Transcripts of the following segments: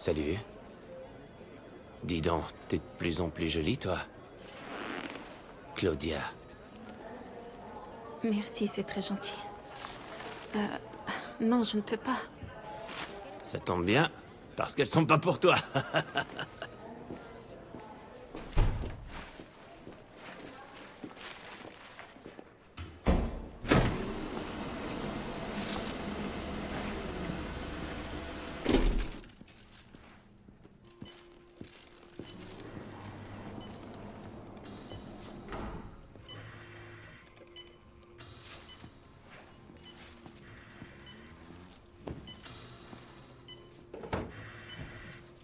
Salut. Dis donc, t'es de plus en plus jolie, toi. Claudia. Merci, c'est très gentil. Non, je ne peux pas. Ça tombe bien, parce qu'elles sont pas pour toi.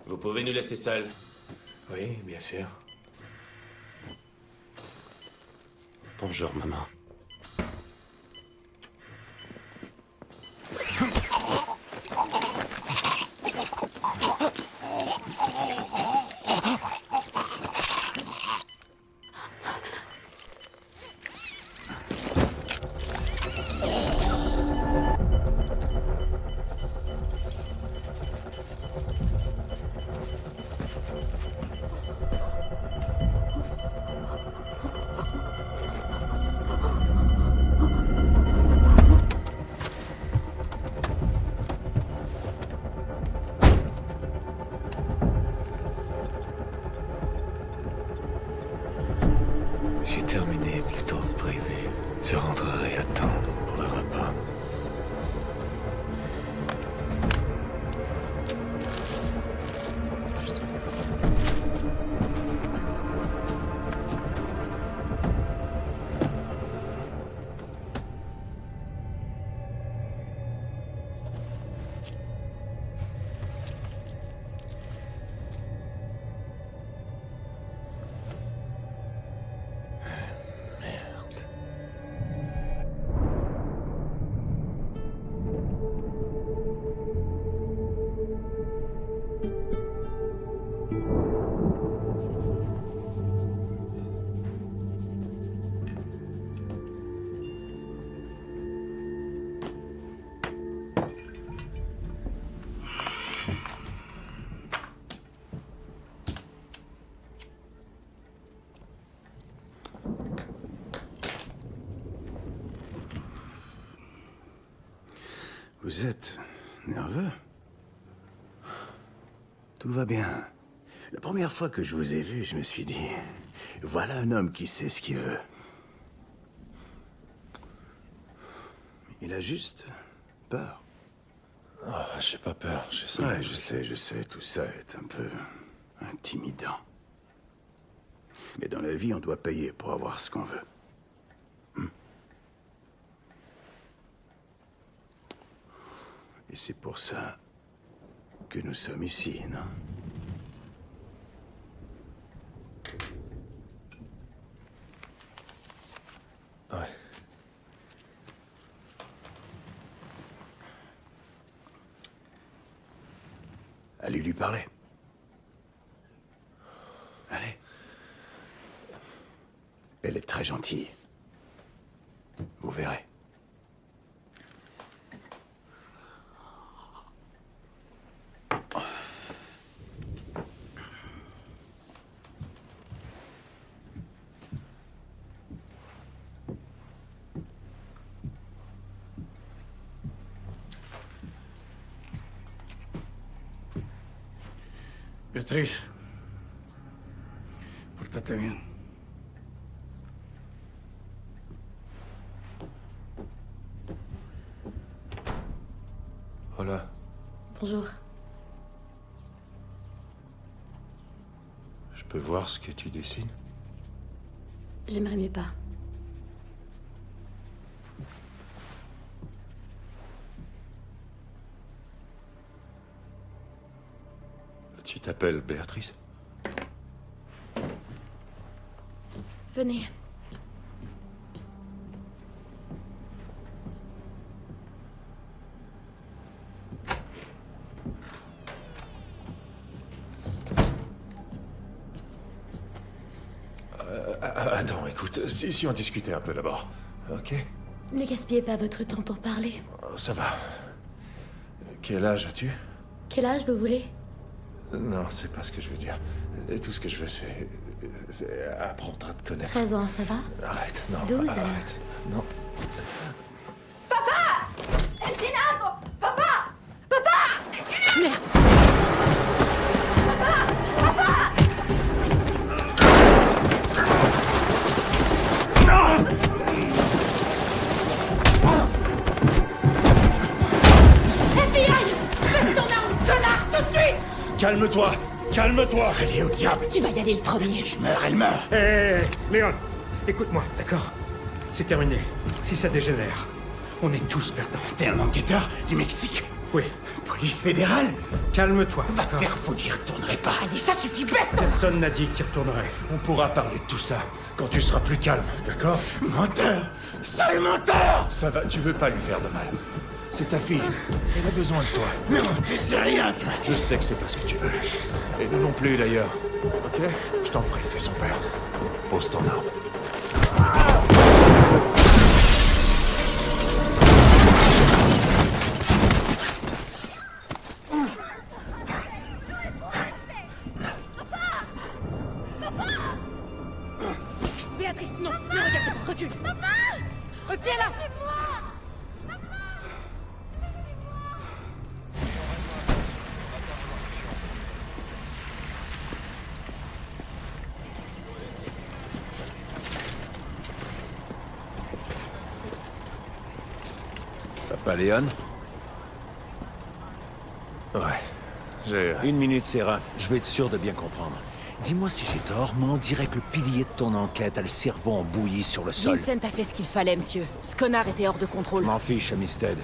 Vous pouvez nous laisser seuls. Oui, bien sûr. Bonjour, maman. J'ai terminé plus tôt que prévu. Je rentrerai à temps pour le repas. Merde. Vous êtes nerveux? Tout va bien. La première fois que je vous ai vu, je me suis dit, voilà un homme qui sait ce qu'il veut. Il a juste peur. Oh, j'ai pas peur, je Ouais, je sais, tout ça est un peu intimidant. Mais dans la vie, on doit payer pour avoir ce qu'on veut. Et c'est pour ça que nous sommes ici, non? Ouais. Allez lui parler. Allez. Elle est très gentille. Vous verrez. Beatriz, pórtate bien. Hola. Bonjour. Je peux voir ce que tu dessines? J'aimerais mieux pas. Tu t'appelles Béatrice? Venez. Attends, écoute, si on discutait un peu d'abord, ok? Ne gaspillez pas votre temps pour parler. Ça va. Quel âge as-tu? Quel âge vous voulez? Non, c'est pas ce que je veux dire. Tout ce que je veux, c'est apprendre à te connaître. 13 ans, ça va? Arrête, non. 12 alors. Arrête, non. El Tinago! Papà! Calme-toi. Calme-toi. Allez, au diable! Tu vas y aller le premier. Si je meurs, elle meurt! Hé, Léon, écoute-moi, d'accord? C'est terminé. Si ça dégénère, on est tous perdants. T'es un enquêteur du Mexique? Oui. Police fédérale? Calme-toi. Va te d'accord? faire foutre, j'y retournerai pas! Allez, ça suffit, baisse ton... Personne n'a dit que tu retournerais. On pourra parler de tout ça quand tu seras plus calme, d'accord? Menteur! Sale menteur! Ça va, tu veux pas lui faire de mal. C'est ta fille. Elle a besoin de toi. Non, tu sais rien, toi! Je sais que c'est pas ce que tu veux. Et nous non plus, d'ailleurs. Ok? Je t'en prie, t'es son père. Pose ton arme. Béatrice, non, ne regarde pas, recule. Papa! Tiens-la! Papa Léon? Ouais. J'ai... Une minute, Sarah. Je vais être sûr de bien comprendre. Dis-moi si j'ai tort, mais on dirait que le pilier de ton enquête a le cerveau en bouillie sur le sol. Vincent a fait ce qu'il fallait, monsieur. Ce connard était hors de Je contrôle. m'en fiche, Amistad.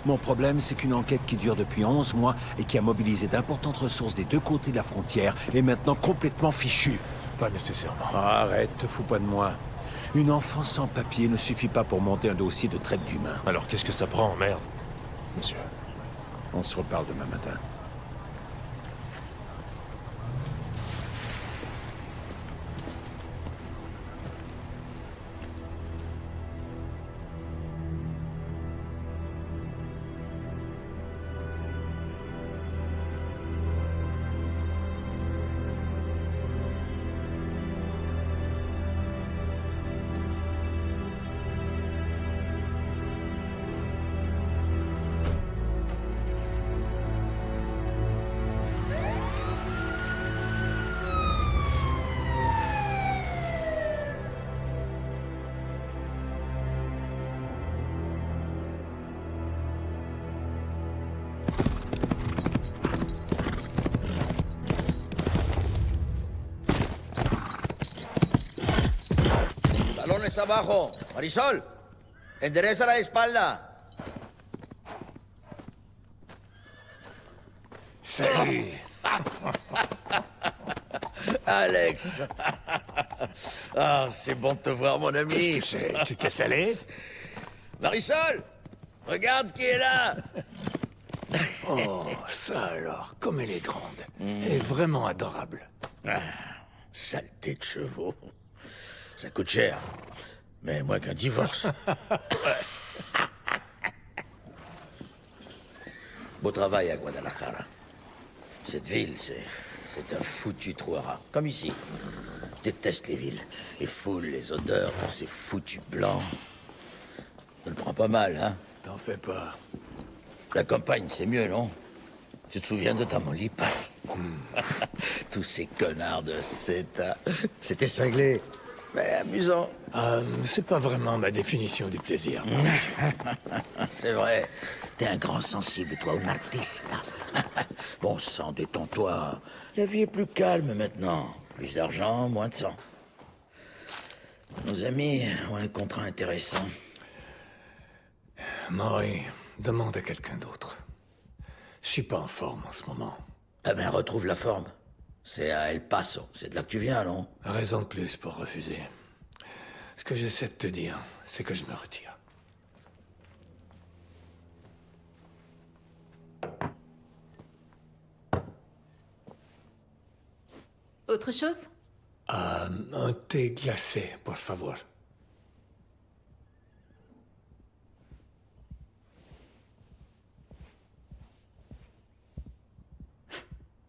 Mon problème, c'est qu'une enquête qui dure depuis 11 mois et qui a mobilisé d'importantes ressources des deux côtés de la frontière est maintenant complètement fichue. Pas nécessairement. Arrête, te fous pas de moi. Une enfant sans papier ne suffit pas pour monter un dossier de traite d'humains. Alors qu'est-ce que ça prend, merde? Monsieur. On se reparle demain matin. Balones abajo. Marisol, endereza la espalda. Salut! Alex. Ah, c'est bon de te voir, mon ami. Tu t'es salé? Marisol, regarde qui est là. Oh, ça alors, comme elle est grande. Elle est vraiment adorable. Saleté de chevaux. Ça coûte cher. Mais moins qu'un divorce. Beau travail à Guadalajara. Cette ville, c'est un foutu trou à rats. Comme ici. Je déteste les villes. Les foules, les odeurs, tous ces foutus blancs. Je le prends pas mal, hein? T'en fais pas. La campagne, c'est mieux, non? Tu te souviens de Tamaulipas? Tous ces connards de CETA. C'était cinglé, mais amusant. C'est pas vraiment ma définition du plaisir. C'est vrai. T'es un grand sensible, toi, un artiste. Bon sang, détends-toi. La vie est plus calme maintenant. Plus d'argent, moins de sang. Nos amis ont un contrat intéressant. Maury, demande à quelqu'un d'autre. Je suis pas en forme en ce moment. Eh ben, retrouve la forme. C'est à El Paso. C'est de là que tu viens, non? Raison de plus pour refuser. Ce que j'essaie de te dire, c'est que je me retire. Autre chose? Un thé glacé, por favor.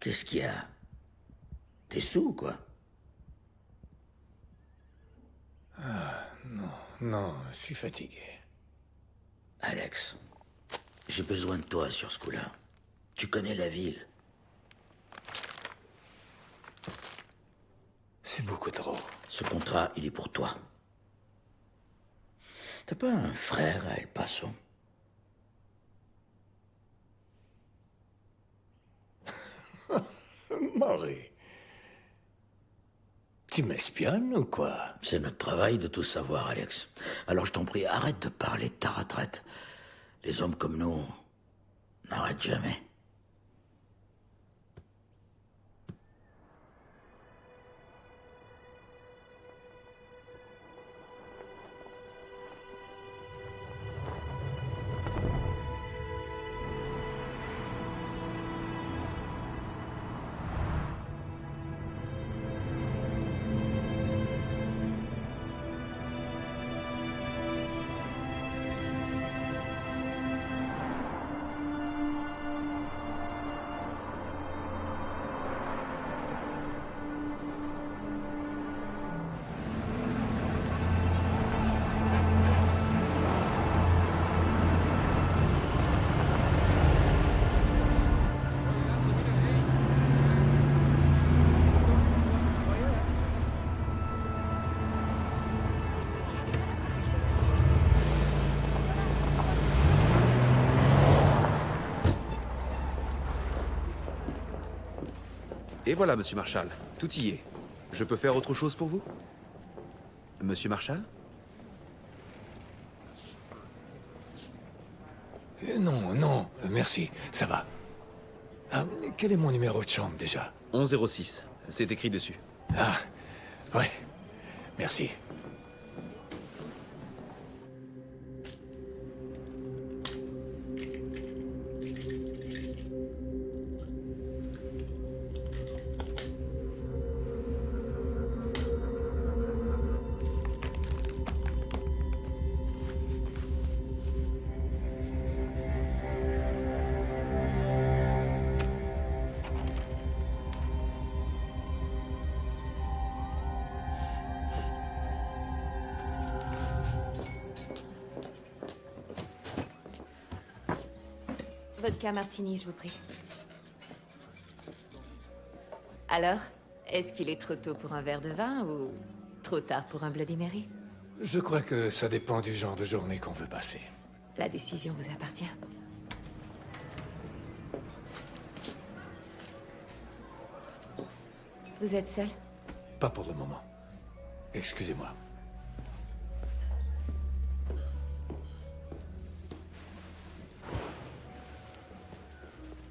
Qu'est-ce qu'il y a? T'es sous, quoi? Non, je suis fatigué. Alex, j'ai besoin de toi sur ce coup-là. Tu connais la ville. C'est beaucoup trop. Ce contrat, il est pour toi. T'as pas un frère à El Paso? Marie. Tu m'espionnes ou quoi? C'est notre travail de tout savoir, Alex. Alors je t'en prie, arrête de parler de ta retraite. Les hommes comme nous n'arrêtent jamais. Et voilà, Monsieur Marshall. Tout y est. Je peux faire autre chose pour vous? Monsieur Marshall? Non, merci, ça va. Ah, quel est mon numéro de chambre déjà? 1106. C'est écrit dessus. Ah, ouais, merci. Vodka martini, je vous prie. Alors, est-ce qu'il est trop tôt pour un verre de vin ou trop tard pour un Bloody Mary? Je crois que ça dépend du genre de journée qu'on veut passer. La décision vous appartient. Vous êtes seul? Pas pour le moment. Excusez-moi.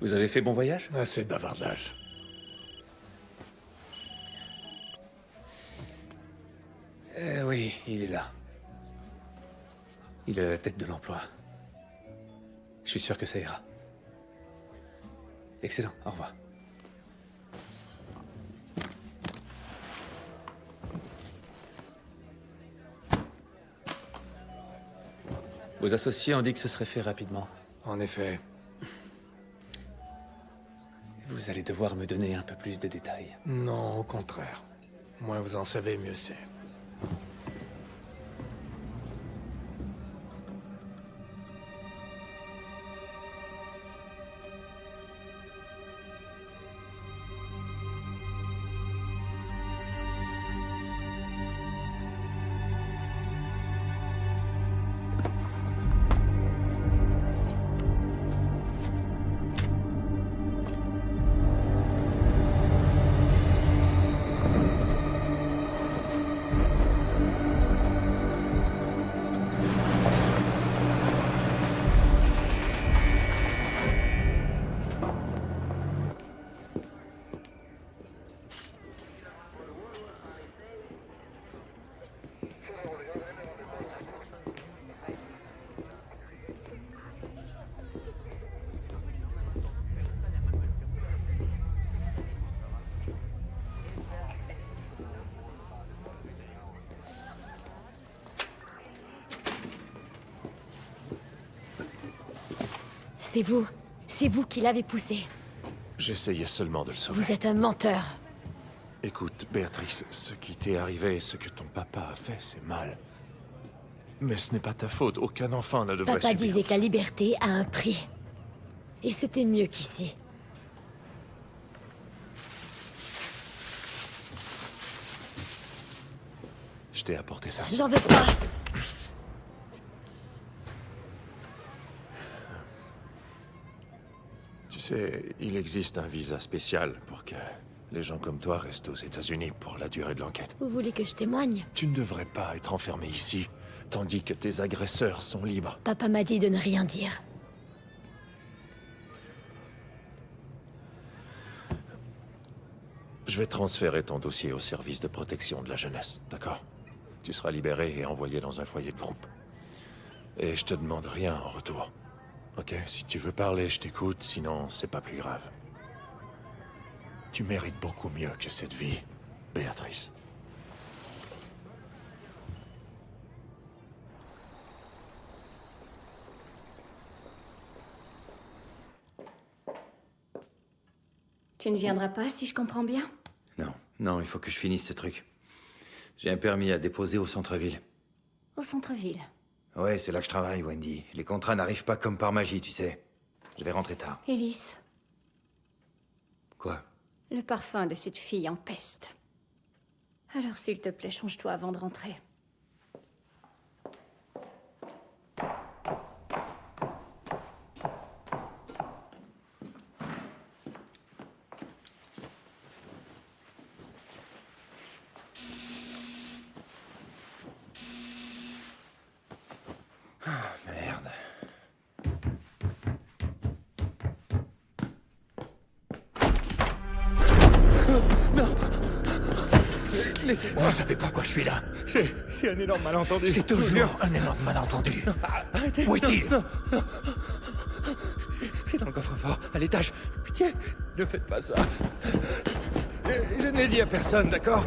Vous avez fait bon voyage? Assez de bavardage. Oui, il est là. Il est à la tête de l'emploi. Je suis sûr que ça ira. Excellent, au revoir. Vos associés ont dit que ce serait fait rapidement. En effet. Vous allez devoir me donner un peu plus de détails. Non, au contraire. Moins vous en savez, mieux c'est. C'est vous qui l'avez poussé. J'essayais seulement de le sauver. Vous êtes un menteur. Écoute, Béatrice, ce qui t'est arrivé, ce que ton papa a fait, c'est mal. Mais ce n'est pas ta faute. Aucun enfant ne devrait Papa subir disait tout que la ça. liberté a un prix. Et c'était mieux qu'ici. Je t'ai apporté ça. J'en veux pas. Tu sais, il existe un visa spécial pour que les gens comme toi restent aux États-Unis pour la durée de l'enquête. Vous voulez que je témoigne? Tu ne devrais pas être enfermé ici, tandis que tes agresseurs sont libres. Papa m'a dit de ne rien dire. Je vais transférer ton dossier au service de protection de la jeunesse, d'accord? Tu seras libéré et envoyé dans un foyer de groupe. Et je te demande rien en retour. Ok? Si tu veux parler, je t'écoute, sinon c'est pas plus grave. Tu mérites beaucoup mieux que cette vie, Béatrice. Tu ne viendras pas, si je comprends bien? Non, il faut que je finisse ce truc. J'ai un permis à déposer au centre-ville. Au centre-ville. Ouais, c'est là que je travaille, Wendy. Les contrats n'arrivent pas comme par magie, tu sais. Je vais rentrer tard. Élise, Quoi? le parfum de cette fille empeste. Alors, s'il te plaît, change-toi avant de rentrer. Merde. Vous savez pourquoi je suis là? C'est un énorme malentendu. C'est toujours un énorme malentendu. Arrêtez. Où est-il? C'est dans le coffre-fort, à l'étage. Pitié, ne faites pas ça. Je ne l'ai dit à personne, d'accord?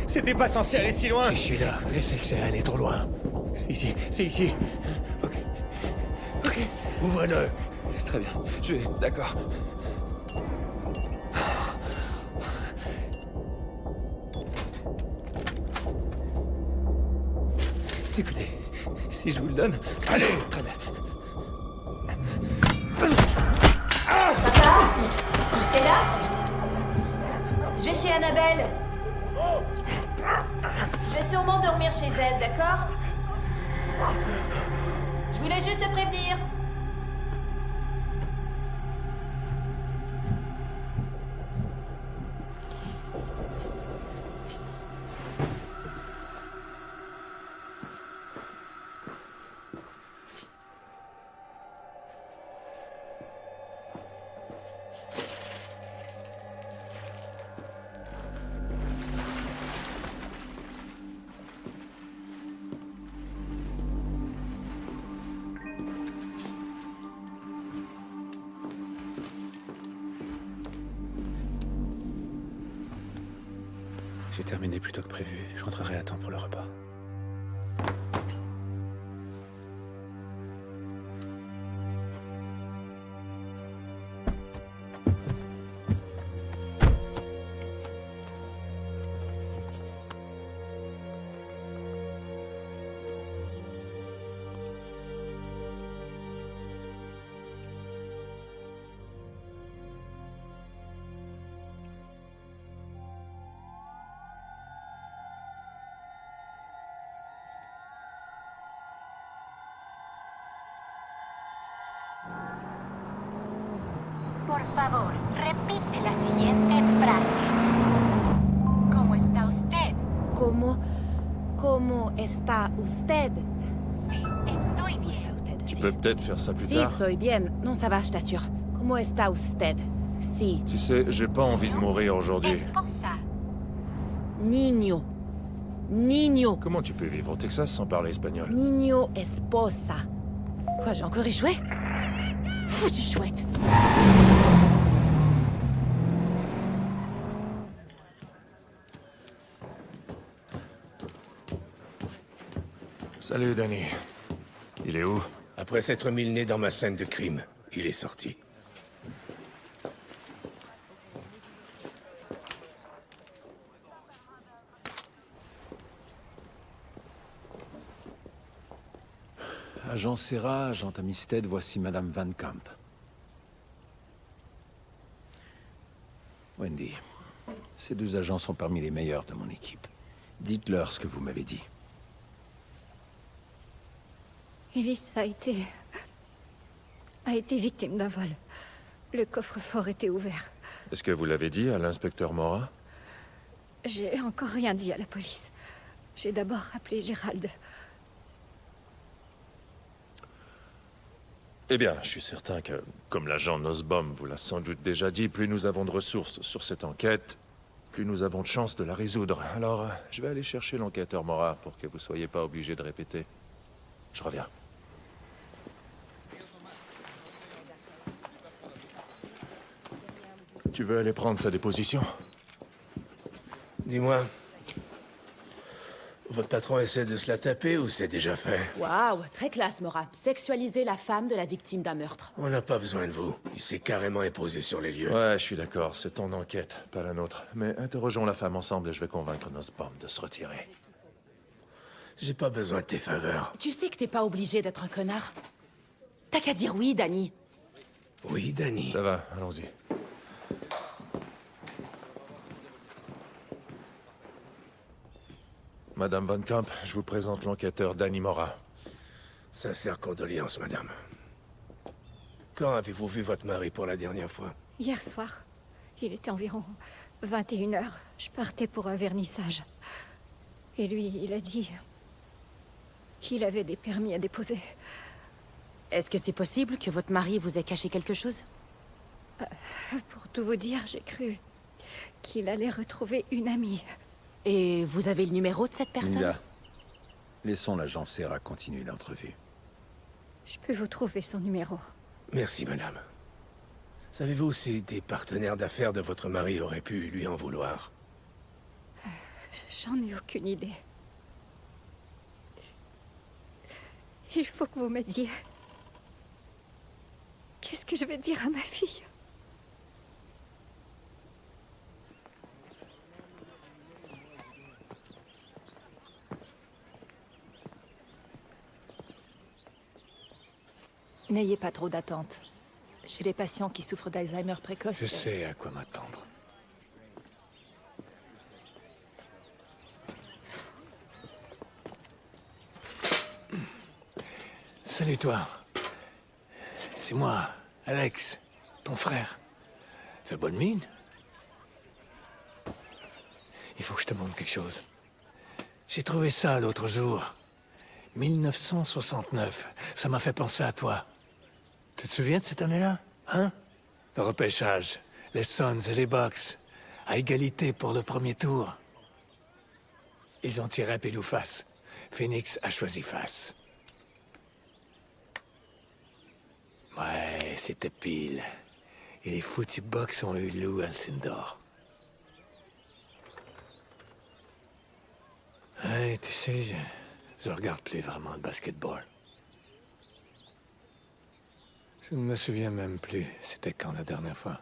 C'était pas censé aller si loin. Si je suis là, c'est que c'est allé trop loin. C'est ici, c'est ici. Ok. Ouvre-le. C'est très bien. Je vais... D'accord. Écoutez, si je vous le donne... Allez. Très bien. T'es là? Je vais chez Annabelle. Je vais sûrement dormir chez elle, d'accord? Je voulais juste te prévenir. J'ai terminé plus tôt que prévu. Je rentrerai à temps pour le repas. Por favor, repite las siguientes frases. ¿Cómo está usted? ¿Cómo está usted? Sí, estoy ¿Cómo está bien. usted? Tu Sí. peux peut-être faire ça plus Sí, tard. soy bien. Non, ça va, je t'assure. ¿Cómo está usted? Sí. Tu sais, j'ai pas envie de mourir aujourd'hui. Esposa. Niño. Niño. Comment tu peux vivre au Texas sans parler espagnol? Niño esposa. Quoi, j'ai encore échoué? Foutu chouette. Salut, Danny. Il est où? Après s'être mis le nez dans ma scène de crime, il est sorti. Agent Serra, agent Amistad, voici Madame Van Camp. Wendy, ces deux agents sont parmi les meilleurs de mon équipe. Dites-leur ce que vous m'avez dit. Ellis a été victime d'un vol. Le coffre-fort était ouvert. Est-ce que vous l'avez dit à l'inspecteur Mora? J'ai encore rien dit à la police. J'ai d'abord appelé Gérald. Eh bien, je suis certain que, comme l'agent Nussbaum vous l'a sans doute déjà dit, plus nous avons de ressources sur cette enquête, plus nous avons de chances de la résoudre. Alors, je vais aller chercher l'enquêteur Mora pour que vous soyez pas obligé de répéter. Je reviens. Tu veux aller prendre sa déposition? Dis-moi, votre patron essaie de se la taper ou c'est déjà fait? Waouh, très classe, Mora. Sexualiser la femme de la victime d'un meurtre. On n'a pas besoin de vous. Il s'est carrément imposé sur les lieux. Ouais, je suis d'accord, c'est ton enquête, pas la nôtre. Mais interrogeons la femme ensemble et je vais convaincre Nussbaum de se retirer. J'ai pas besoin de tes faveurs. Tu sais que t'es pas obligé d'être un connard. T'as qu'à dire oui, Danny. Oui, Danny. Ça va, allons-y. Madame Van Camp, je vous présente l'enquêteur Danny Mora. Sincères condoléances, madame. Quand avez-vous vu votre mari pour la dernière fois? Hier soir, il était environ 21h. Je partais pour un vernissage. Et lui, il a dit qu'il avait des permis à déposer. Est-ce que c'est possible que votre mari vous ait caché quelque chose? Pour tout vous dire, j'ai cru qu'il allait retrouver une amie. Et vous avez le numéro de cette personne? Linda, laissons l'agent Serra continuer l'entrevue. Je peux vous trouver son numéro. Merci, madame. Savez-vous si des partenaires d'affaires de votre mari auraient pu lui en vouloir? J'en ai aucune idée. Il faut que vous m'aidiez. Qu'est-ce que je vais dire à ma fille? N'ayez pas trop d'attente. Chez les patients qui souffrent d'Alzheimer précoce... Je sais à quoi m'attendre. Salut toi. C'est moi, Alex, ton frère. C'est bonne mine. Il faut que je te montre quelque chose. J'ai trouvé ça l'autre jour. 1969. Ça m'a fait penser à toi. Tu te souviens de cette année-là, hein? Le repêchage, les Suns et les Bucks, à égalité pour le premier tour. Ils ont tiré un pile ou face. Phoenix a choisi face. Ouais, c'était pile. Et les foutus Bucks ont eu Lou Alcindor. Ouais, tu sais, je regarde plus vraiment le basketball. Je ne me souviens même plus. C'était quand la dernière fois?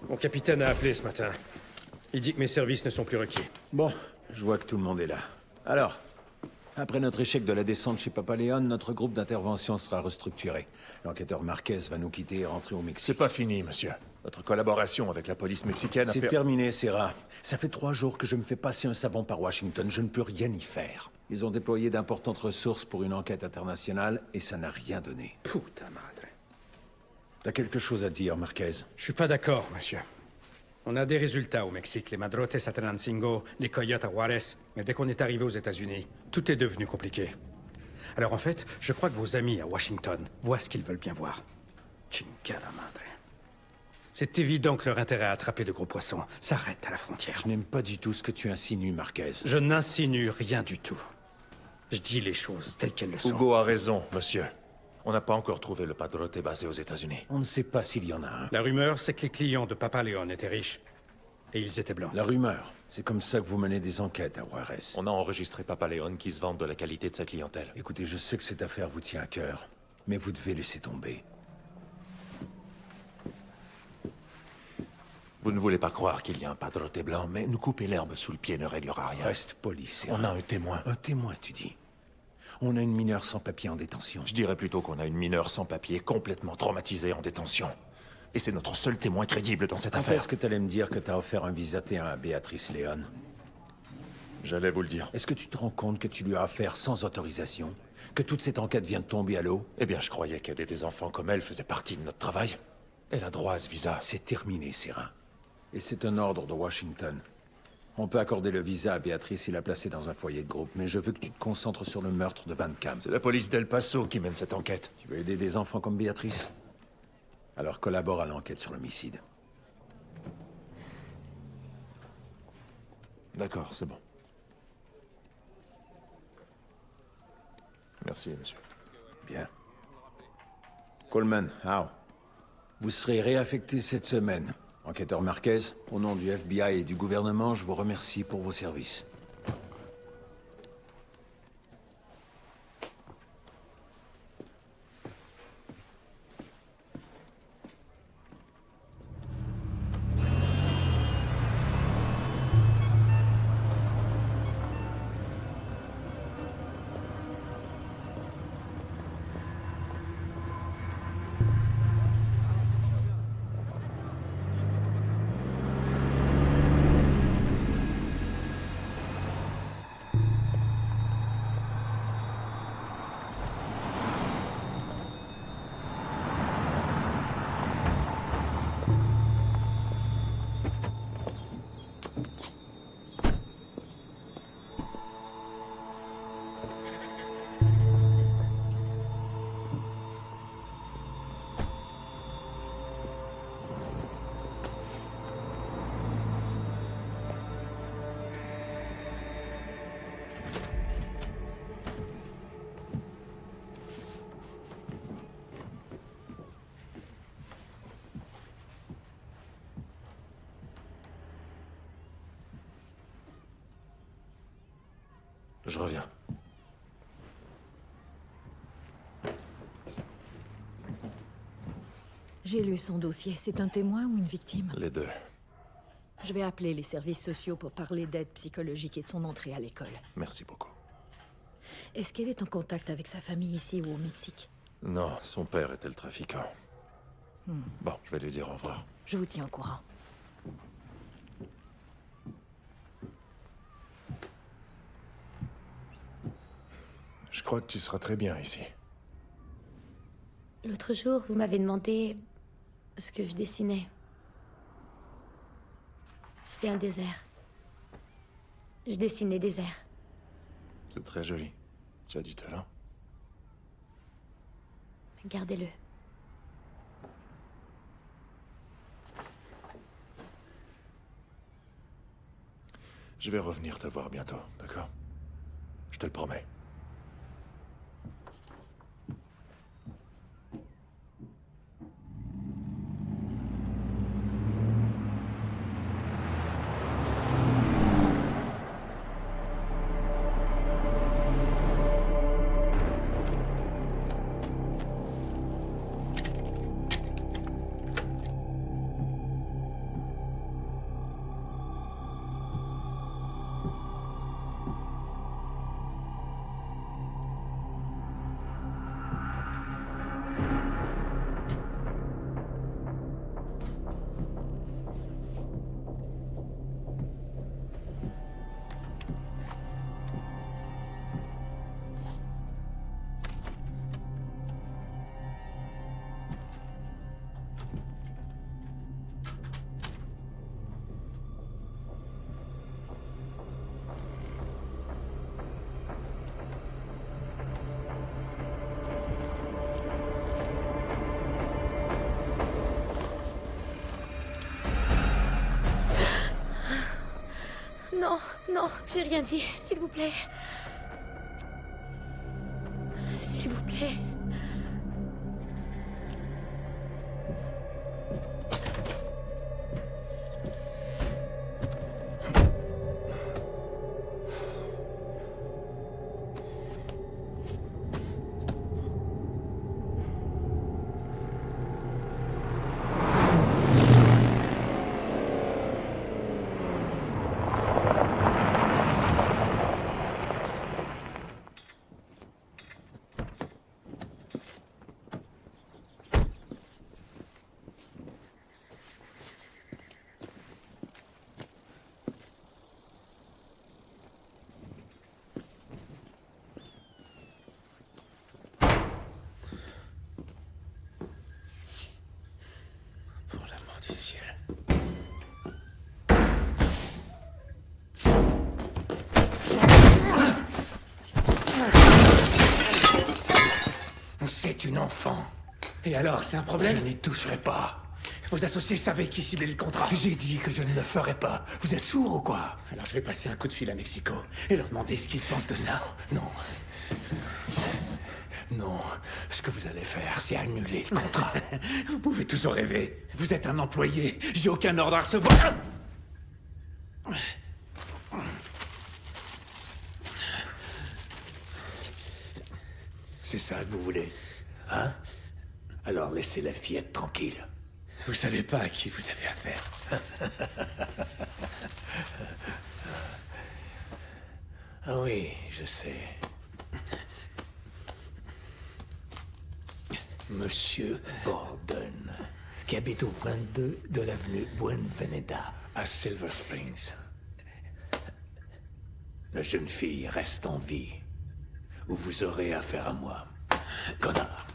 Mon capitaine a appelé ce matin. Il dit que mes services ne sont plus requis. Bon, je vois que tout le monde est là. Alors, après notre échec de la descente chez Papa Léon, notre groupe d'intervention sera restructuré. L'enquêteur Marquez va nous quitter et rentrer au Mexique. C'est pas fini, monsieur. Notre collaboration avec la police mexicaine a fait... C'est terminé, Serra. Ça fait 3 jours que je me fais passer un savon par Washington. Je ne peux rien y faire. Ils ont déployé d'importantes ressources pour une enquête internationale et ça n'a rien donné. Puta madre. T'as quelque chose à dire, Marquez? Je suis pas d'accord, monsieur. On a des résultats au Mexique, les Madrotes à Tenancingo, les Coyotes à Juarez. Mais dès qu'on est arrivé aux États-Unis, tout est devenu compliqué. Alors en fait, je crois que vos amis à Washington voient ce qu'ils veulent bien voir. Chingada madre. C'est évident que leur intérêt à attraper de gros poissons s'arrête à la frontière. Je n'aime pas du tout ce que tu insinues, Marquez. Je n'insinue rien du tout. Je dis les choses telles qu'elles le sont. Hugo a raison, monsieur. On n'a pas encore trouvé le padrote basé aux États-Unis. On ne sait pas s'il y en a un. La rumeur, c'est que les clients de Papa Léon étaient riches. Et ils étaient blancs. La rumeur, c'est comme ça que vous menez des enquêtes à Juarez. On a enregistré Papa Léon qui se vante de la qualité de sa clientèle. Écoutez, je sais que cette affaire vous tient à cœur, mais vous devez laisser tomber. Vous ne voulez pas croire qu'il y a un padrote blanc, mais nous couper l'herbe sous le pied ne réglera rien. Reste poli, c'est On a un témoin. Un témoin, tu dis? On a une mineure sans papier en détention. Je dirais plutôt qu'on a une mineure sans papier complètement traumatisée en détention. Et c'est notre seul témoin crédible dans cette affaire. Est-ce que tu allais me dire que tu as offert un visa T1 à Béatrice Léon? J'allais vous le dire. Est-ce que tu te rends compte que tu lui as affaire sans autorisation? Que toute cette enquête vient de tomber à l'eau? Eh bien, je croyais qu'aider des enfants comme elle faisait partie de notre travail. Elle a droit à ce visa. C'est terminé, Serin. Et c'est un ordre de Washington. On peut accorder le visa à Béatrice et la placer dans un foyer de groupe, mais je veux que tu te concentres sur le meurtre de Van Cam. C'est la police d'El Paso qui mène cette enquête. Tu veux aider des enfants comme Béatrice? Alors collabore à l'enquête sur l'homicide. D'accord, c'est bon. Merci, monsieur. Bien. Coleman, Howe. Vous serez réaffecté cette semaine. Enquêteur Marquez, au nom du FBI et du gouvernement, je vous remercie pour vos services. Je reviens. J'ai lu son dossier. C'est un témoin ou une victime? Les deux. Je vais appeler les services sociaux pour parler d'aide psychologique et de son entrée à l'école. Merci beaucoup. Est-ce qu'elle est en contact avec sa famille ici ou au Mexique? Non, son père était le trafiquant. Bon, je vais lui dire au revoir. Je vous tiens au courant. Je crois que tu seras très bien ici. L'autre jour, vous m'avez demandé ce que je dessinais. C'est un désert. Je dessine des déserts. C'est très joli. Tu as du talent. Gardez-le. Je vais revenir te voir bientôt, d'accord? Je te le promets. Non, j'ai rien dit. S'il vous plaît. S'il vous plaît. Du ciel. C'est une enfant. Et alors, c'est un problème? Je n'y toucherai pas. Vos associés savaient qui ciblait le contrat. J'ai dit que je ne le ferai pas. Vous êtes sourd ou quoi? Alors je vais passer un coup de fil à Mexico et leur demander ce qu'ils pensent de ça. Non. Non, ce que vous allez faire, c'est annuler le contrat. Vous pouvez toujours rêver. Vous êtes un employé. J'ai aucun ordre à recevoir. C'est ça que vous voulez, hein? Alors laissez la fillette tranquille. Vous savez pas à qui vous avez affaire. Ah oui, je sais. Monsieur Borden, qui habite au 22 de l'avenue Buenveneda, à Silver Springs. La jeune fille reste en vie, ou vous aurez affaire à moi. Connard.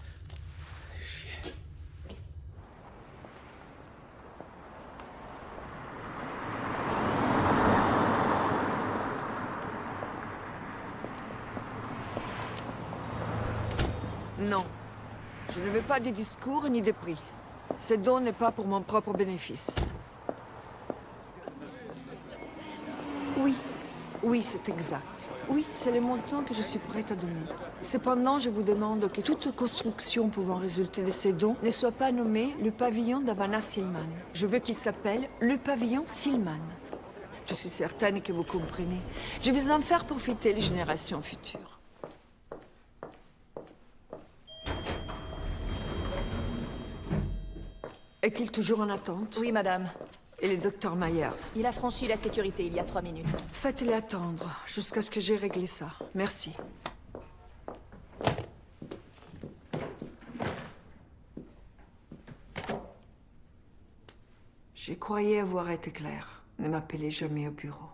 Non. Je ne veux pas de discours ni de prix. Ce don n'est pas pour mon propre bénéfice. Oui. Oui, c'est exact. Oui, c'est le montant que je suis prête à donner. Cependant, je vous demande que toute construction pouvant résulter de ces dons ne soit pas nommée le pavillon d'Havana Silman. Je veux qu'il s'appelle le pavillon Silman. Je suis certaine que vous comprenez. Je vais en faire profiter les générations futures. Est-il toujours en attente? Oui, madame. Et le docteur Myers? Il a franchi la sécurité il y a 3 minutes. Faites-les attendre, jusqu'à ce que j'ai réglé ça. Merci. Je croyais avoir été clair. Ne m'appelez jamais au bureau.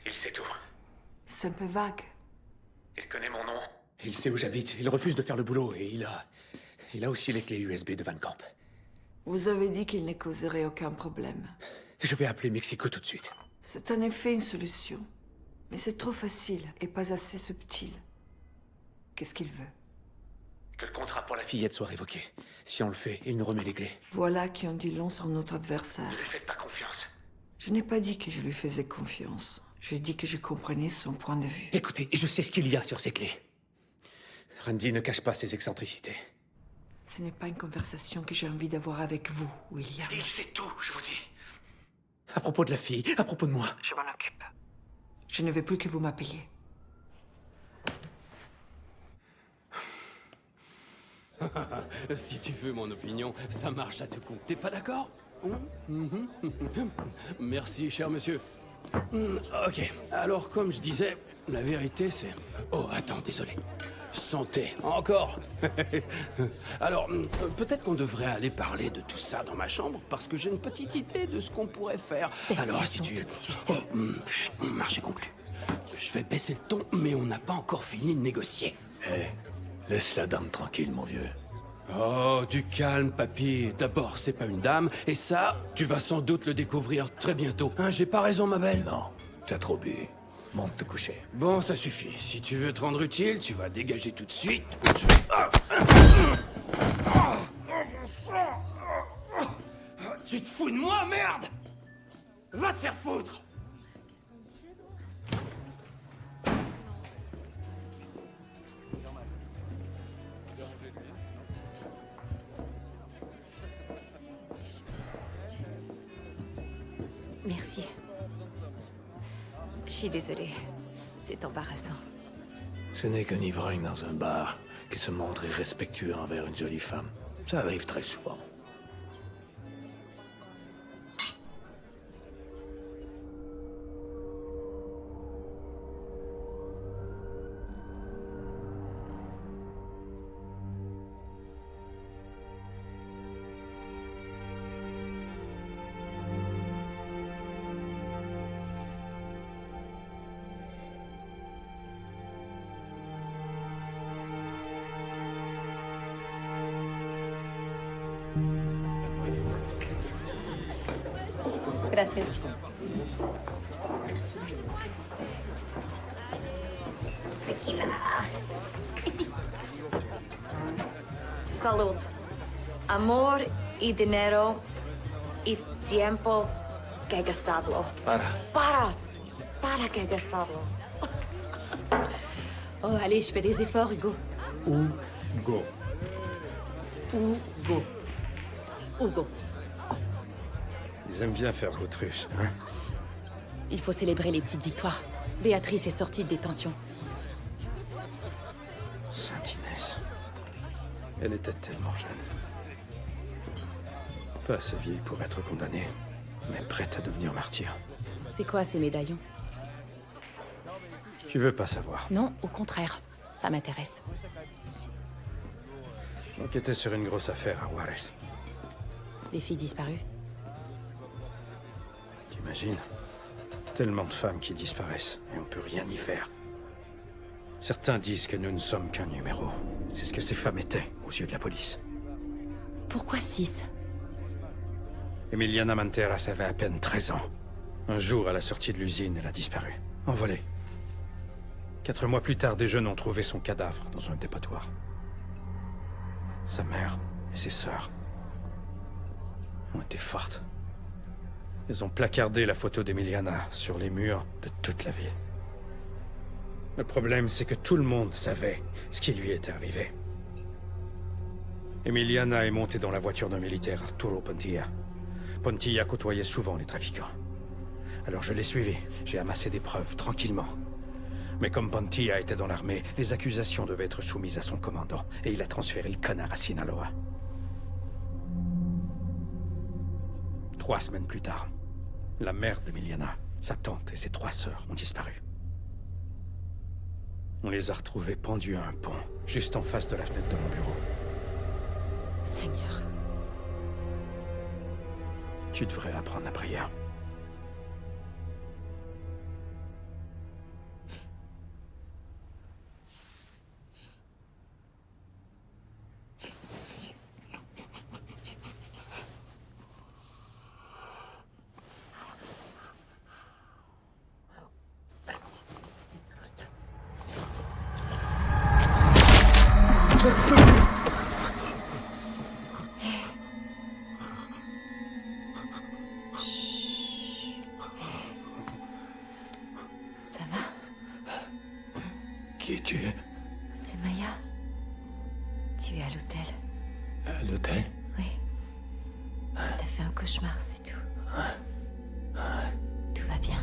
Il sait tout. C'est un peu vague. Il connaît mon nom. Il sait où j'habite. Il refuse de faire le boulot et il a aussi les clés USB de Van Camp. Vous avez dit qu'il ne causerait aucun problème. Je vais appeler Mexico tout de suite. C'est en effet une solution. Mais c'est trop facile et pas assez subtil. Qu'est-ce qu'il veut? Que le contrat pour la fillette soit révoqué. Si on le fait, il nous remet les clés. Voilà qui en dit long sur notre adversaire. Ne lui faites pas confiance. Je n'ai pas dit que je lui faisais confiance. J'ai dit que je comprenais son point de vue. Écoutez, je sais ce qu'il y a sur ces clés. Randy ne cache pas ses excentricités. Ce n'est pas une conversation que j'ai envie d'avoir avec vous, William. Il sait tout, je vous dis. À propos de la fille, à propos de moi. Je m'en occupe. Je ne veux plus que vous m'appeliez. Si tu veux mon opinion, ça marche à tout coup. T'es pas d'accord? Merci, cher monsieur. Ok, alors comme je disais, la vérité c'est... Oh, attends, désolé. Santé, encore. Alors, peut-être qu'on devrait aller parler de tout ça dans ma chambre, parce que j'ai une petite idée de ce qu'on pourrait faire. Alors, si tu... tout de suite. Oh, marché conclu. Je vais baisser le ton, mais on n'a pas encore fini de négocier. Laisse la dame tranquille, mon vieux. Oh, du calme, papy. D'abord, c'est pas une dame, et ça, tu vas sans doute le découvrir très bientôt. Hein, j'ai pas raison, ma belle? Non, t'as trop bu. Monte te coucher. Bon, ça suffit. Si tu veux te rendre utile, tu vas dégager tout de suite. sang! Tu te fous de moi, merde! Va te faire foutre! Merci. Je suis désolée. C'est embarrassant. Ce n'est qu'un ivrogne dans un bar qui se montre irrespectueux envers une jolie femme. Ça arrive très souvent. Gracias. Tequila. Salud. Amor y dinero y tiempo que gastarlo. Para que gastarlo. Oh, allez, je fais des efforts, Hugo. Hugo. Hugo. Hugo. Ils aiment bien faire l'autruche, hein? Il faut célébrer les petites victoires. Béatrice est sortie de détention. Sainte Inès. Elle était tellement jeune. Pas assez vieille pour être condamnée, mais prête à devenir martyr. C'est quoi ces médaillons? Tu veux pas savoir. Non, au contraire. Ça m'intéresse. Enquêter sur une grosse affaire à Juarez. Les filles disparues? T'imagines? Tellement de femmes qui disparaissent et on peut rien y faire. Certains disent que nous ne sommes qu'un numéro. C'est ce que ces femmes étaient aux yeux de la police. Pourquoi 6? Emiliana Manteras avait à peine 13 ans. Un jour, à la sortie de l'usine, elle a disparu. Envolée. 4 mois plus tard, des jeunes ont trouvé son cadavre dans un dépotoir. Sa mère et ses sœurs ont été fortes. Elles ont placardé la photo d'Emiliana sur les murs de toute la ville. Le problème, c'est que tout le monde savait ce qui lui était arrivé. Emiliana est montée dans la voiture d'un militaire, Arturo Pontilla. Pontilla côtoyait souvent les trafiquants. Alors je l'ai suivi, j'ai amassé des preuves, tranquillement. Mais comme Pontilla était dans l'armée, les accusations devaient être soumises à son commandant, et il a transféré le connard à Sinaloa. 3 semaines plus tard, la mère d'Emiliana, sa tante et ses 3 sœurs ont disparu. On les a retrouvés pendus à un pont, juste en face de la fenêtre de mon bureau. Seigneur. Tu devrais apprendre la prière. Ça va? Qui es-tu? C'est Maya. Tu es à l'hôtel. À l'hôtel? Oui. T'as fait un cauchemar, c'est tout. Tout va bien.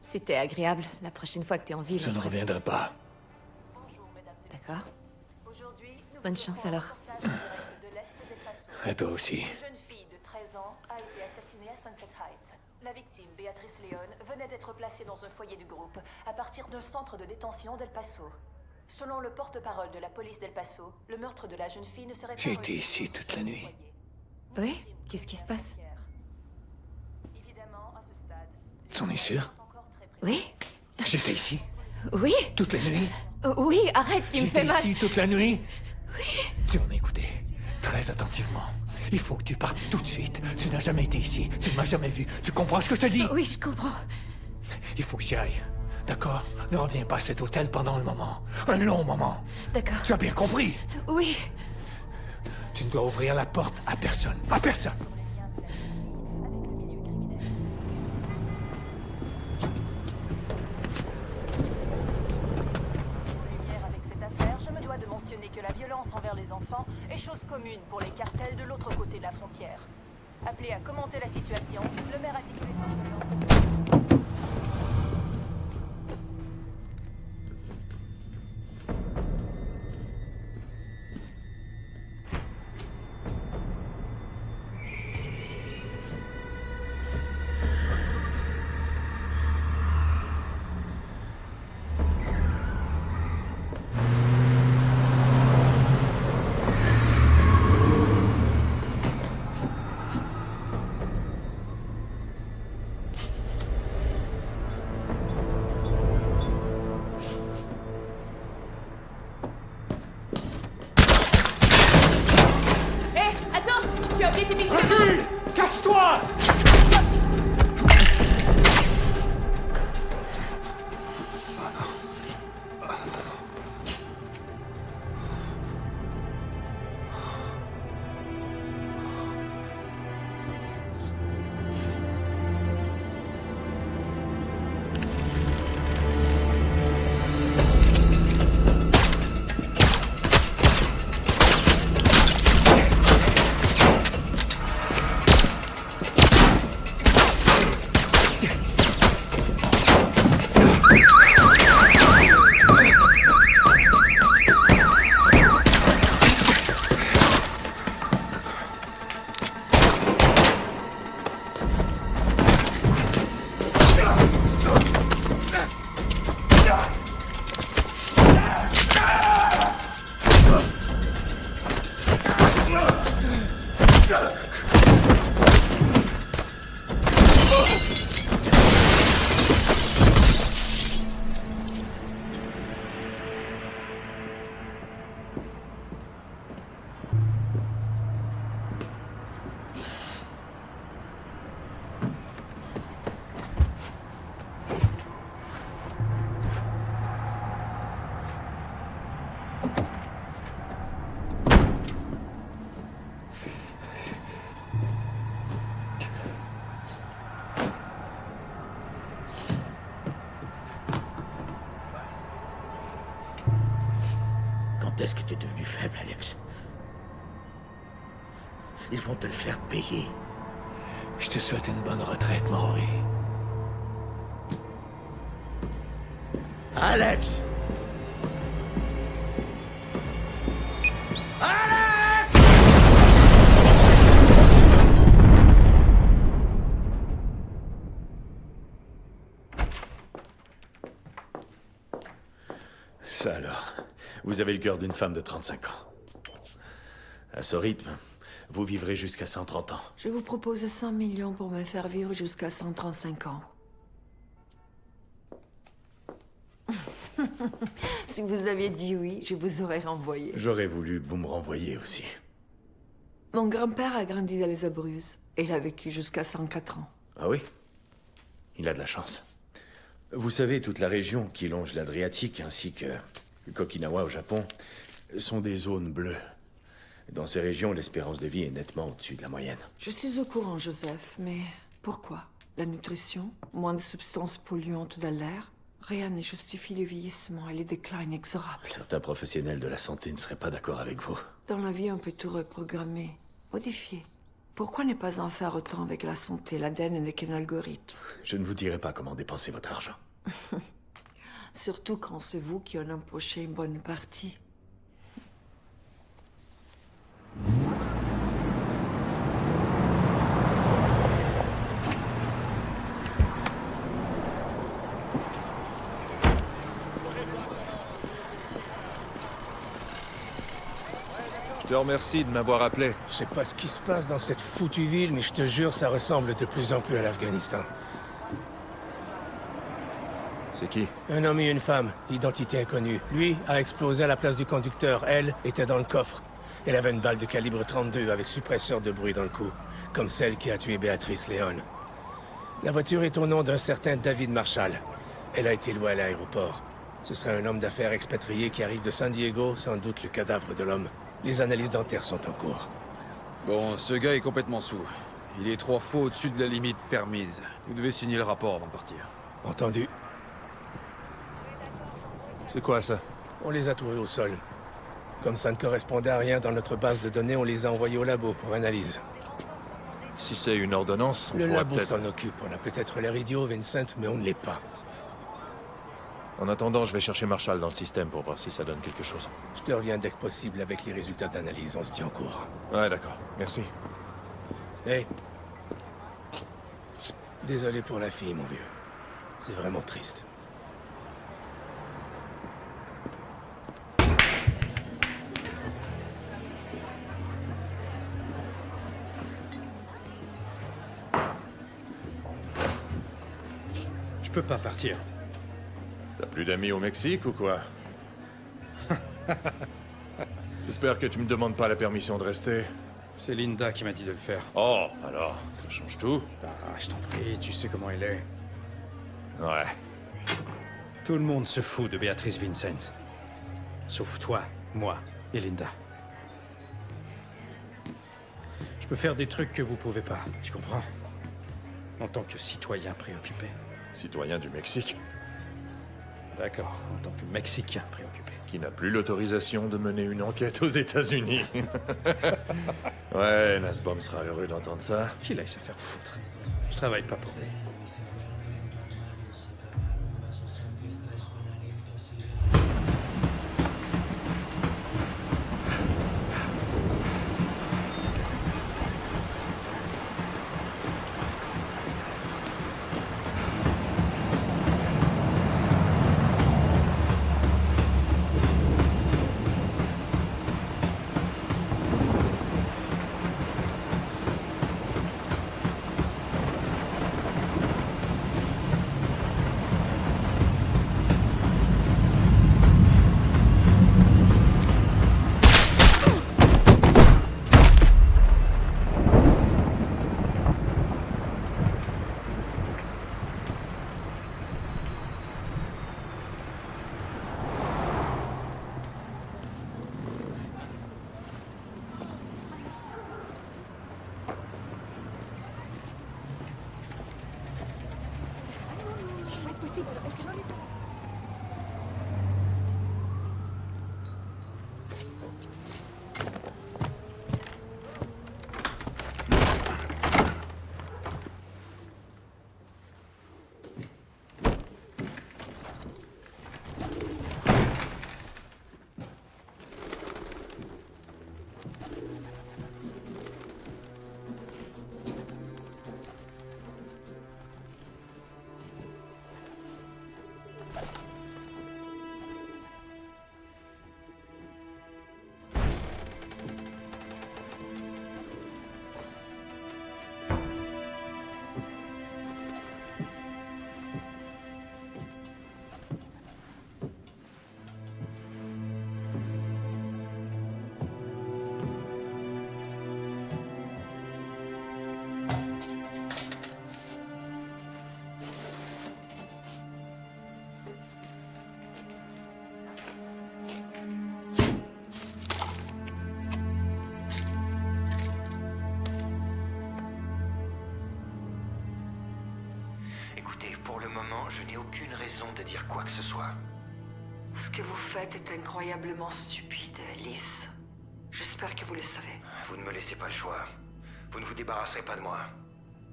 C'était agréable. La prochaine fois que t'es en ville... Je ne reviendrai pas. D'accord. Bonne chance alors. Et toi aussi. Une jeune fille de 13 ans a été assassinée à Sunset Heights. La victime, Béatrice Leon, venait d'être placée dans un foyer du groupe à partir d'un centre de détention d'El Paso. Selon le porte-parole de la police d'El Paso, le meurtre de la jeune fille ne serait pas... J'ai été ici toute la nuit. Oui? Qu'est-ce qui se passe? Évidemment, à ce stade... T'en es sûr? Oui? J'étais ici? Oui? Toute la nuit? Oui, arrête, tu me fais mal. J'étais ici toute la nuit? Oui. Tu m'as écouté très attentivement. Il faut que tu partes tout de suite. Tu n'as jamais été ici. Tu ne m'as jamais vu. Tu comprends ce que je te dis? Oui, je comprends. Il faut que j'y aille. D'accord? Ne reviens pas à cet hôtel pendant un moment. Un long moment. D'accord. Tu as bien compris? Oui. Tu ne dois ouvrir la porte à personne. À personne. Avec cette affaire, je me dois de mentionner que la violence envers les enfants est chose commune pour les cartels de l'autre côté de la frontière. Appelé à commenter la situation, le maire a dit que les forces de l'ordre... Hé, attends! Tu as oublié tes pistoles! Recule! Cache-toi! Quand est-ce que tu es devenu faible, Alex? Ils vont te le faire payer. Je te souhaite une bonne retraite, Maury. Alex! Ça alors, vous avez le cœur d'une femme de 35 ans. À ce rythme, vous vivrez jusqu'à 130 ans. Je vous propose 100 millions pour me faire vivre jusqu'à 135 ans. Si vous aviez dit oui, je vous aurais renvoyé. J'aurais voulu que vous me renvoyiez aussi. Mon grand-père a grandi dans les Abruzzes et il a vécu jusqu'à 104 ans. Ah oui? Il a de la chance. Vous savez, toute la région qui longe l'Adriatique ainsi que Okinawa au Japon sont des zones bleues. Dans ces régions, l'espérance de vie est nettement au-dessus de la moyenne. Je suis au courant, Joseph, mais pourquoi? La nutrition, moins de substances polluantes dans l'air, rien ne justifie le vieillissement et les déclins inexorables. Certains professionnels de la santé ne seraient pas d'accord avec vous. Dans la vie, on peut tout reprogrammer, modifier. Pourquoi ne pas en faire autant avec la santé? L'ADN n'est qu'un algorithme. Je ne vous dirai pas comment dépenser votre argent. Surtout quand c'est vous qui en empochez une bonne partie. Je te remercie de m'avoir appelé. Je sais pas ce qui se passe dans cette foutue ville, mais je te jure, ça ressemble de plus en plus à l'Afghanistan. C'est qui? Un homme et une femme, identité inconnue. Lui a explosé à la place du conducteur. Elle était dans le coffre. Elle avait une balle de calibre 32 avec suppresseur de bruit dans le cou, comme celle qui a tué Béatrice Léon. La voiture est au nom d'un certain David Marshall. Elle a été louée à l'aéroport. Ce serait un homme d'affaires expatrié qui arrive de San Diego, sans doute le cadavre de l'homme. Les analyses dentaires sont en cours. Bon, ce gars est complètement saoul. Il est 3 fois au-dessus de la limite permise. Vous devez signer le rapport avant de partir. Entendu. C'est quoi ça? On les a trouvés au sol. Comme ça ne correspondait à rien dans notre base de données, on les a envoyés au labo pour analyse. Si c'est une ordonnance, on Le pourrait labo peut-être... s'en occupe. On a peut-être l'air idiot, Vincent, mais on ne l'est pas. En attendant, je vais chercher Marshall dans le système pour voir si ça donne quelque chose. Je te reviens dès que possible avec les résultats d'analyse. On se tient au courant. Ouais, d'accord. Merci. Hey. Désolé pour la fille, mon vieux. C'est vraiment triste. Je peux pas partir. T'as plus d'amis au Mexique ou quoi? J'espère que tu me demandes pas la permission de rester. C'est Linda qui m'a dit de le faire. Oh, alors, ça change tout. Ah, je t'en prie, tu sais comment elle est. Ouais. Tout le monde se fout de Béatrice Vincent. Sauf toi, moi et Linda. Je peux faire des trucs que vous pouvez pas, tu comprends? En tant que citoyen préoccupé. Citoyen du Mexique. D'accord, en tant que Mexicain préoccupé. Qui n'a plus l'autorisation de mener une enquête aux États-Unis. Ouais, Nasbom sera heureux d'entendre ça. Qu'il aille se faire foutre. Je travaille pas pour lui. Pour le moment, je n'ai aucune raison de dire quoi que ce soit. Ce que vous faites est incroyablement stupide, Alice. J'espère que vous le savez. Vous ne me laissez pas le choix. Vous ne vous débarrasserez pas de moi.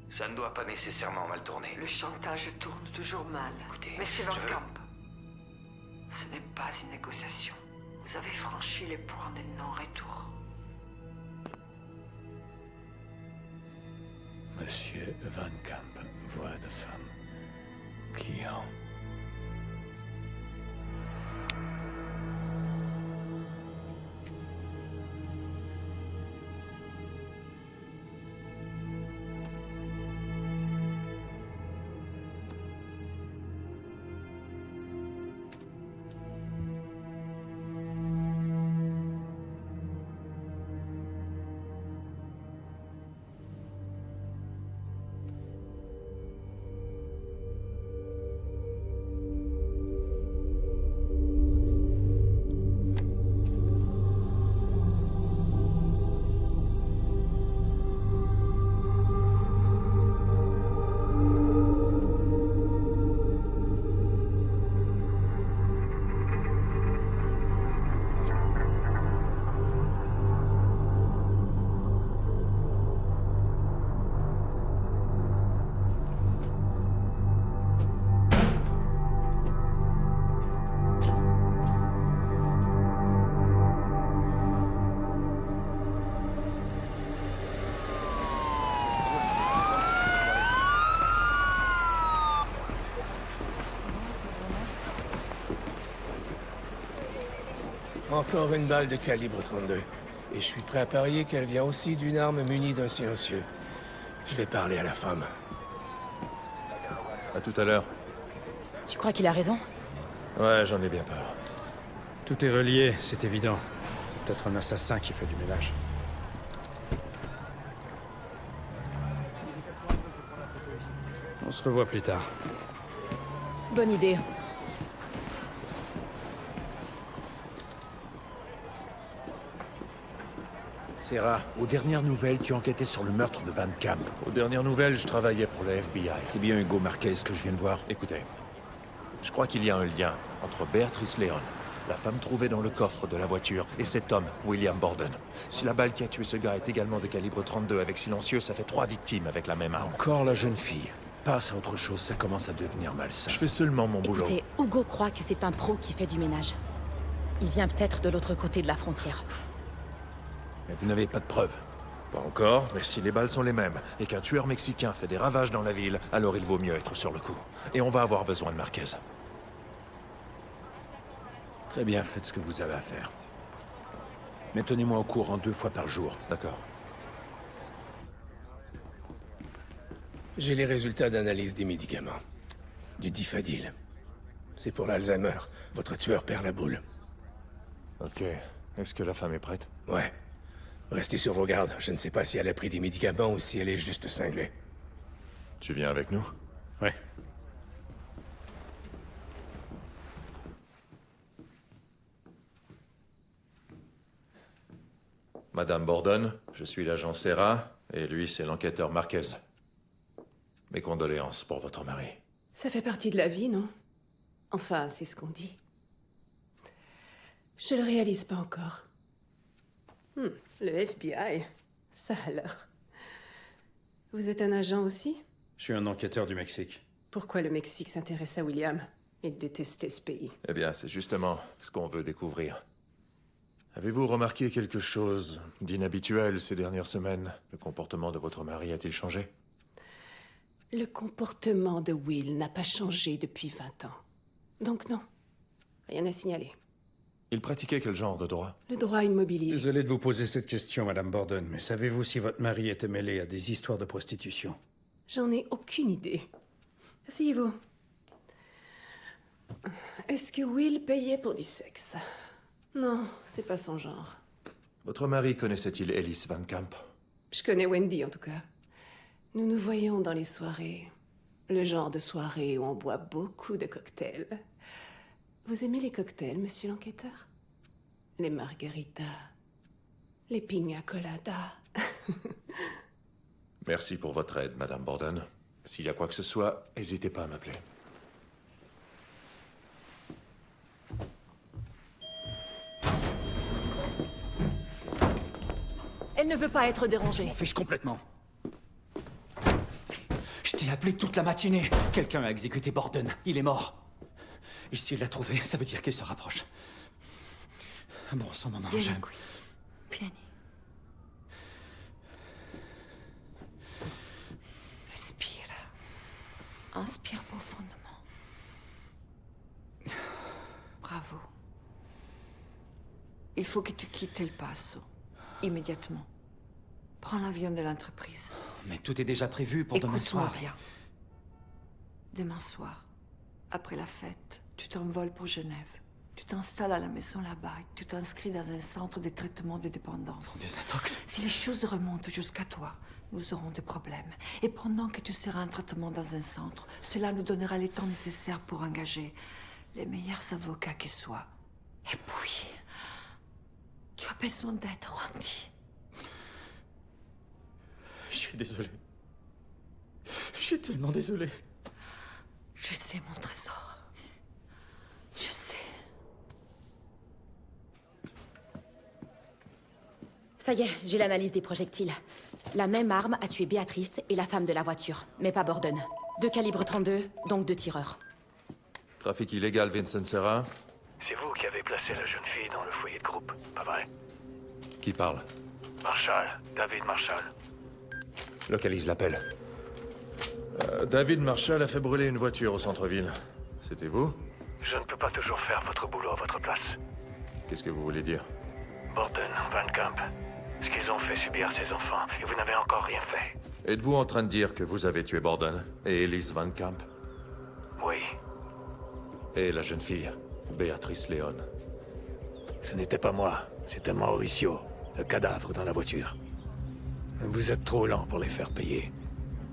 Ça ne doit pas nécessairement mal tourner. Le chantage tourne toujours mal. Écoutez, Monsieur Van Camp, ce n'est pas une négociation. Vous avez franchi les points de non-retour. Monsieur Van Camp, voix de femme. Client. Encore une balle de calibre 32. Et je suis prêt à parier qu'elle vient aussi d'une arme munie d'un silencieux. Je vais parler à la femme. À tout à l'heure. Tu crois qu'il a raison? Ouais, j'en ai bien peur. Tout est relié, c'est évident. C'est peut-être un assassin qui fait du ménage. On se revoit plus tard. Bonne idée. Sarah, aux dernières nouvelles, tu enquêtais sur le meurtre de Van Camp. Aux dernières nouvelles, je travaillais pour le FBI. C'est bien Hugo Marquez que je viens de voir. Écoutez, je crois qu'il y a un lien entre Beatrice Leon, la femme trouvée dans le coffre de la voiture, et cet homme, William Borden. Si la balle qui a tué ce gars est également de calibre 32 avec silencieux, ça fait 3 victimes avec la même arme. Encore la jeune fille. Passe à autre chose, ça commence à devenir malsain. Je fais seulement mon boulot. Écoutez, Hugo croit que c'est un pro qui fait du ménage. Il vient peut-être de l'autre côté de la frontière. Mais vous n'avez pas de preuves. Pas encore, mais si les balles sont les mêmes, et qu'un tueur mexicain fait des ravages dans la ville, alors il vaut mieux être sur le coup. Et on va avoir besoin de Marquez. Très bien, faites ce que vous avez à faire. Mais tenez-moi au courant 2 fois par jour. D'accord. J'ai les résultats d'analyse des médicaments. Du Difadil. C'est pour l'Alzheimer. Votre tueur perd la boule. Ok. Est-ce que la femme est prête? Ouais. Restez sur vos gardes. Je ne sais pas si elle a pris des médicaments ou si elle est juste cinglée. Tu viens avec nous? Ouais. Madame Borden, je suis l'agent Serra, et lui, c'est l'enquêteur Marquez. Mes condoléances pour votre mari. Ça fait partie de la vie, non? Enfin, c'est ce qu'on dit. Je le réalise pas encore. Le FBI. Ça alors. Vous êtes un agent aussi? Je suis un enquêteur du Mexique. Pourquoi le Mexique s'intéresse à William? Il détestait ce pays. Eh bien, c'est justement ce qu'on veut découvrir. Avez-vous remarqué quelque chose d'inhabituel ces dernières semaines? Le comportement de votre mari a-t-il changé? Le comportement de Will n'a pas changé depuis 20 ans. Donc non, rien à signaler. Il pratiquait quel genre de droit? Le droit immobilier. Désolé de vous poser cette question, Madame Borden, mais savez-vous si votre mari était mêlé à des histoires de prostitution? J'en ai aucune idée. Asseyez-vous. Est-ce que Will payait pour du sexe? Non, c'est pas son genre. Votre mari connaissait-il Ellis Van Camp? Je connais Wendy, en tout cas. Nous nous voyons dans les soirées. Le genre de soirée où on boit beaucoup de cocktails. Vous aimez les cocktails, monsieur l'enquêteur? Les margaritas, les piña coladas. Merci pour votre aide, Madame Borden. S'il y a quoi que ce soit, n'hésitez pas à m'appeler. Elle ne veut pas être dérangée. Je m'en fiche complètement. Je t'ai appelé toute la matinée. Quelqu'un a exécuté Borden. Il est mort. Et s'il l'a trouvé, ça veut dire qu'il se rapproche. Bon sang, maman, Vieni qui. Vieni. Respire. Inspire profondément. Bravo. Il faut que tu quittes El Paso. Immédiatement. Prends l'avion de l'entreprise. Mais tout est déjà prévu pour demain Écoute-moi soir. bien. Demain soir, après la fête, tu t'envoles pour Genève. Tu t'installes à la maison là-bas et tu t'inscris dans un centre de traitement des dépendances. Des intox. Si les choses remontent jusqu'à toi, nous aurons des problèmes. Et pendant que tu seras en traitement dans un centre, cela nous donnera les temps nécessaires pour engager les meilleurs avocats qui soient. Et puis, tu as besoin d'aide, Randy. Je suis désolé. Je suis tellement désolé. Je sais, mon trésor. Je sais. Ça y est, j'ai l'analyse des projectiles. La même arme a tué Béatrice et la femme de la voiture, mais pas Borden. 2 calibres 32, donc 2 tireurs. Trafic illégal, Vincent Serra. C'est vous qui avez placé la jeune fille dans le foyer de groupe, pas vrai? Qui parle? Marshall, David Marshall. Localise l'appel. David Marshall a fait brûler une voiture au centre-ville. C'était vous? Je ne peux pas toujours faire votre boulot à votre place. Qu'est-ce que vous voulez dire? Borden, Van Camp, ce qu'ils ont fait subir à ses enfants, et vous n'avez encore rien fait. Êtes-vous en train de dire que vous avez tué Borden et Elise Van Camp? Oui. Et la jeune fille, Béatrice Léon? Ce n'était pas moi, c'était Mauricio, le cadavre dans la voiture. Vous êtes trop lent pour les faire payer.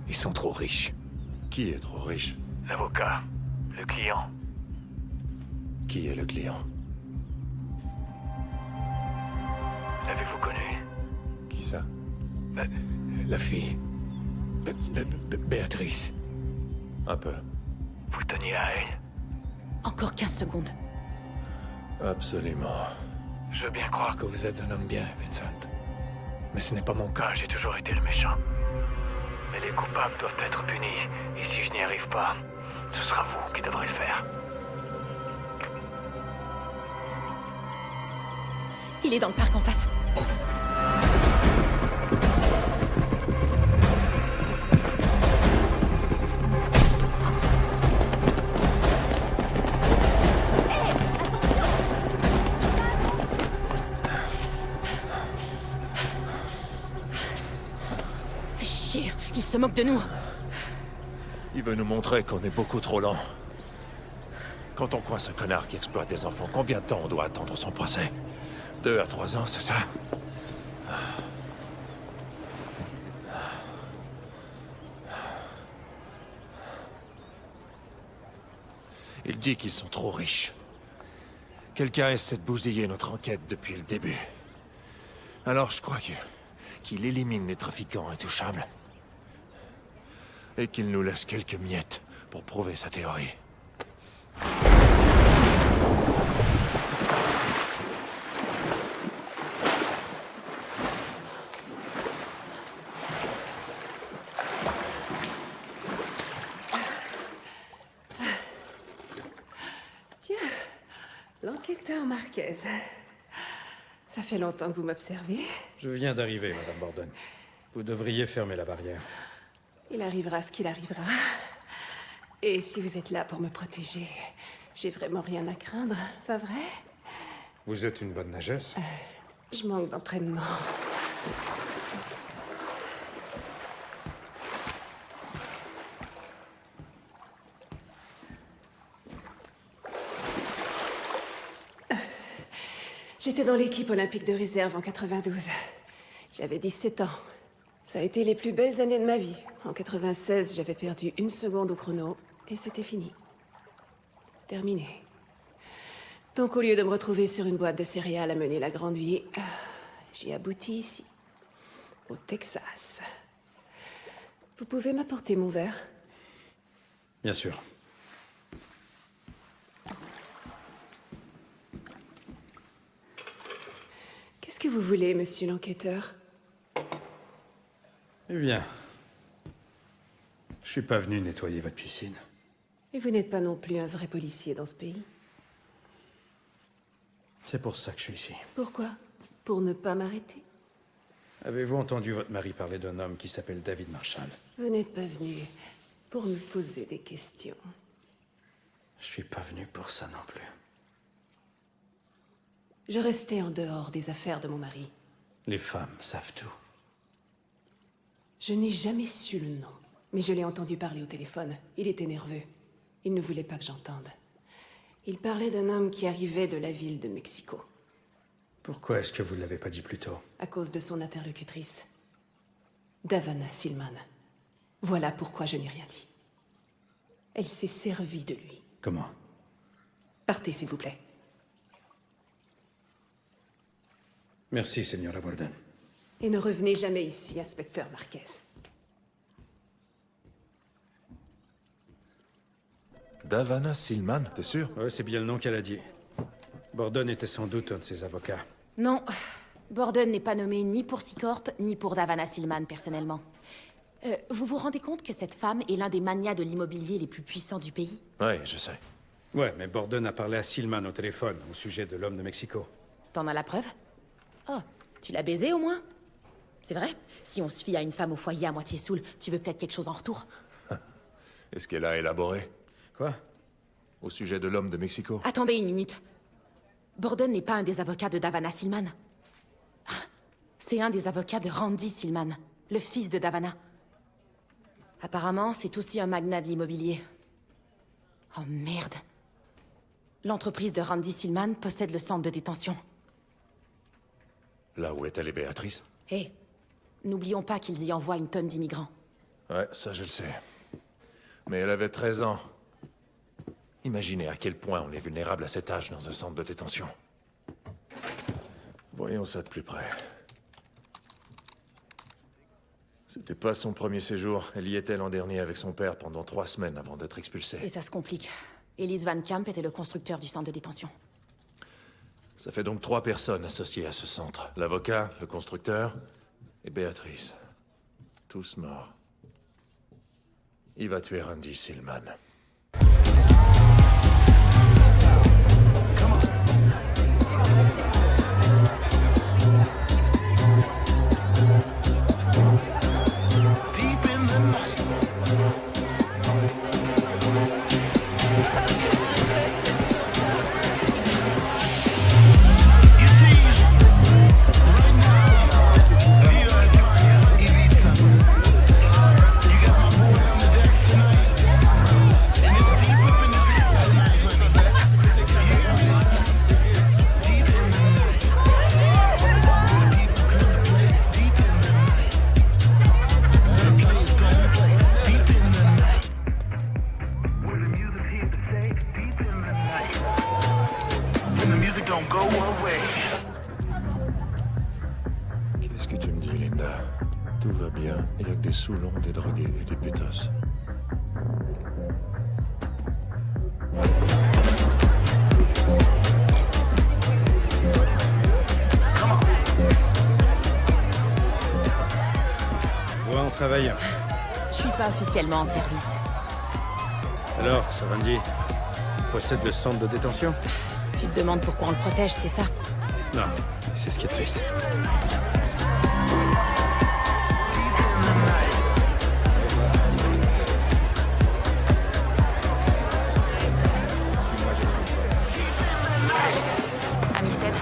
Ils sont trop riches. Qui est trop riche? L'avocat, le client. Qui est le client? L'avez-vous connu? Qui ça? La fille. Béatrice. Un peu. Vous teniez à elle? Encore 15 secondes. Absolument. Je veux bien croire que vous êtes un homme bien, Vincent. Mais ce n'est pas mon cas. Ah, j'ai toujours été le méchant. Mais les coupables doivent être punis. Et si je n'y arrive pas, ce sera vous qui devrez le faire. Il est dans le parc en face. Fais chier, il se moque de nous. Il veut nous montrer qu'on est beaucoup trop lent. Quand on coince un connard qui exploite des enfants, combien de temps on doit attendre son procès? 2 à 3 ans, c'est ça? Il dit qu'ils sont trop riches. Quelqu'un essaie de bousiller notre enquête depuis le début. Alors je crois qu'il élimine les trafiquants intouchables. Et qu'il nous laisse quelques miettes pour prouver sa théorie. Tiens, l'enquêteur Marquez. Ça fait longtemps que vous m'observez. Je viens d'arriver, Madame Borden. Vous devriez fermer la barrière. Il arrivera ce qu'il arrivera. Et si vous êtes là pour me protéger, j'ai vraiment rien à craindre, pas vrai? Vous êtes une bonne nageuse. Je manque d'entraînement. J'étais dans l'équipe olympique de réserve en 92. J'avais 17 ans. Ça a été les plus belles années de ma vie. En 96, j'avais perdu 1 seconde au chrono et c'était fini. Terminé. Donc au lieu de me retrouver sur une boîte de céréales à mener la grande vie, j'ai abouti ici, au Texas. Vous pouvez m'apporter mon verre? Bien sûr. Qu'est-ce que vous voulez, monsieur l'enquêteur? Eh bien, je suis pas venu nettoyer votre piscine. Et vous n'êtes pas non plus un vrai policier dans ce pays? C'est pour ça que je suis ici. Pourquoi? Pour ne pas m'arrêter? Avez-vous entendu votre mari parler d'un homme qui s'appelle David Marshall? Vous n'êtes pas venu pour me poser des questions. Je suis pas venu pour ça non plus. Je restais en dehors des affaires de mon mari. Les femmes savent tout. Je n'ai jamais su le nom, mais je l'ai entendu parler au téléphone. Il était nerveux. Il ne voulait pas que j'entende. Il parlait d'un homme qui arrivait de la ville de Mexico. Pourquoi est-ce que vous ne l'avez pas dit plus tôt? À cause de son interlocutrice, Davana Silman. Voilà pourquoi je n'ai rien dit. Elle s'est servie de lui. Comment? Partez, s'il vous plaît. Merci, Señora Borden. Et ne revenez jamais ici, inspecteur Marquez. Davana Silman, t'es sûr? Ouais, c'est bien le nom qu'elle a dit. Borden était sans doute un de ses avocats. Non, Borden n'est pas nommé ni pour Seacorp, ni pour Davana Silman, personnellement. Vous vous rendez compte que cette femme est l'un des magnats de l'immobilier les plus puissants du pays? Ouais, je sais. Ouais, mais Borden a parlé à Silman au téléphone, au sujet de l'homme de Mexico. T'en as la preuve? Oh, tu l'as baisé au moins? C'est vrai? Si on se fie à une femme au foyer à moitié saoule, tu veux peut-être quelque chose en retour? Est-ce qu'elle a élaboré? Quoi? Au sujet de l'homme de Mexico? Attendez une minute. Borden n'est pas un des avocats de Davana Silman. C'est un des avocats de Randy Silman, le fils de Davana. Apparemment, c'est aussi un magnat de l'immobilier. Oh merde. L'entreprise de Randy Silman possède le centre de détention. Là où est allée Béatrice? Hé, n'oublions pas qu'ils y envoient une tonne d'immigrants. Ouais, ça je le sais. Mais elle avait 13 ans. Imaginez à quel point on est vulnérable à cet âge dans un centre de détention. Voyons ça de plus près. C'était pas son premier séjour. Elle y était l'an dernier avec son père pendant 3 semaines avant d'être expulsée. Et ça se complique. Elise Van Camp était le constructeur du centre de détention. Ça fait donc 3 personnes associées à ce centre. L'avocat, le constructeur et Béatrice. Tous morts. Il va tuer Randy Silman. Qu'est-ce que tu me dis, Linda? Tout va bien, il y a que des saoulons, des drogués et des pétasses. Ouais, on travaille. Je suis pas officiellement en service. Alors, Randy, possède le centre de détention? Tu te demandes pourquoi on le protège, c'est ça? Non, c'est ce qui est triste. Amistad?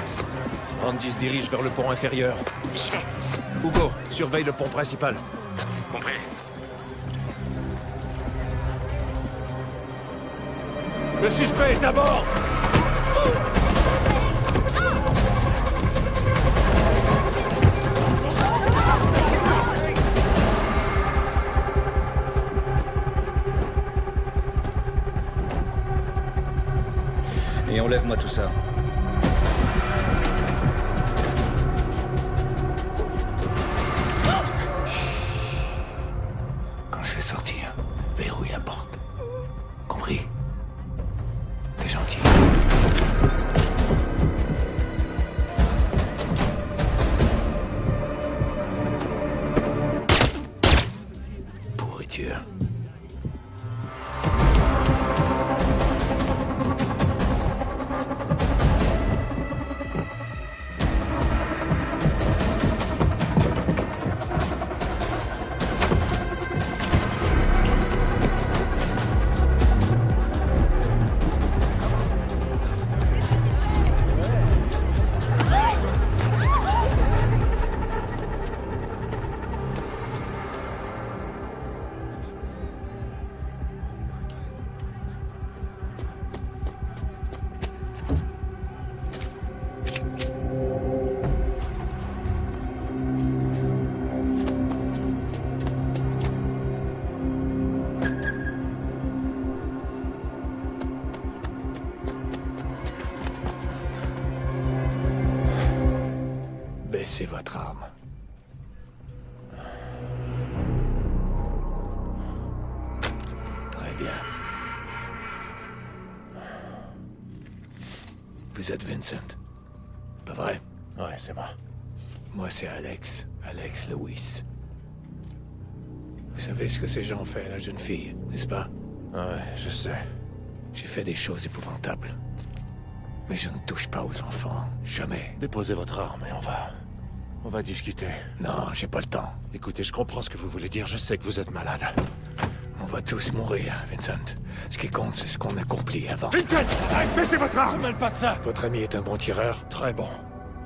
Randy se dirige vers le pont inférieur. J'y vais. Hugo, surveille le pont principal. Compris. Le suspect est à bord! Et enlève-moi tout ça. Quand je vais sortir, verrouille la porte. Compris? T'es gentil. Pourriture. Baissez votre arme. Très bien. Vous êtes Vincent, pas vrai? Ouais, c'est moi. Moi, c'est Alex. Alex Lewis. Vous savez ce que ces gens ont fait à la jeune fille, n'est-ce pas? Ouais, je sais. J'ai fait des choses épouvantables. Mais je ne touche pas aux enfants. Jamais. Déposez votre arme et on va discuter. Non, j'ai pas le temps. Écoutez, je comprends ce que vous voulez dire. Je sais que vous êtes malade. On va tous mourir, Vincent. Ce qui compte, c'est ce qu'on accomplit avant. Vincent! Baissez votre arme! Ne mêle pas de ça! Votre ami est un bon tireur? Très bon.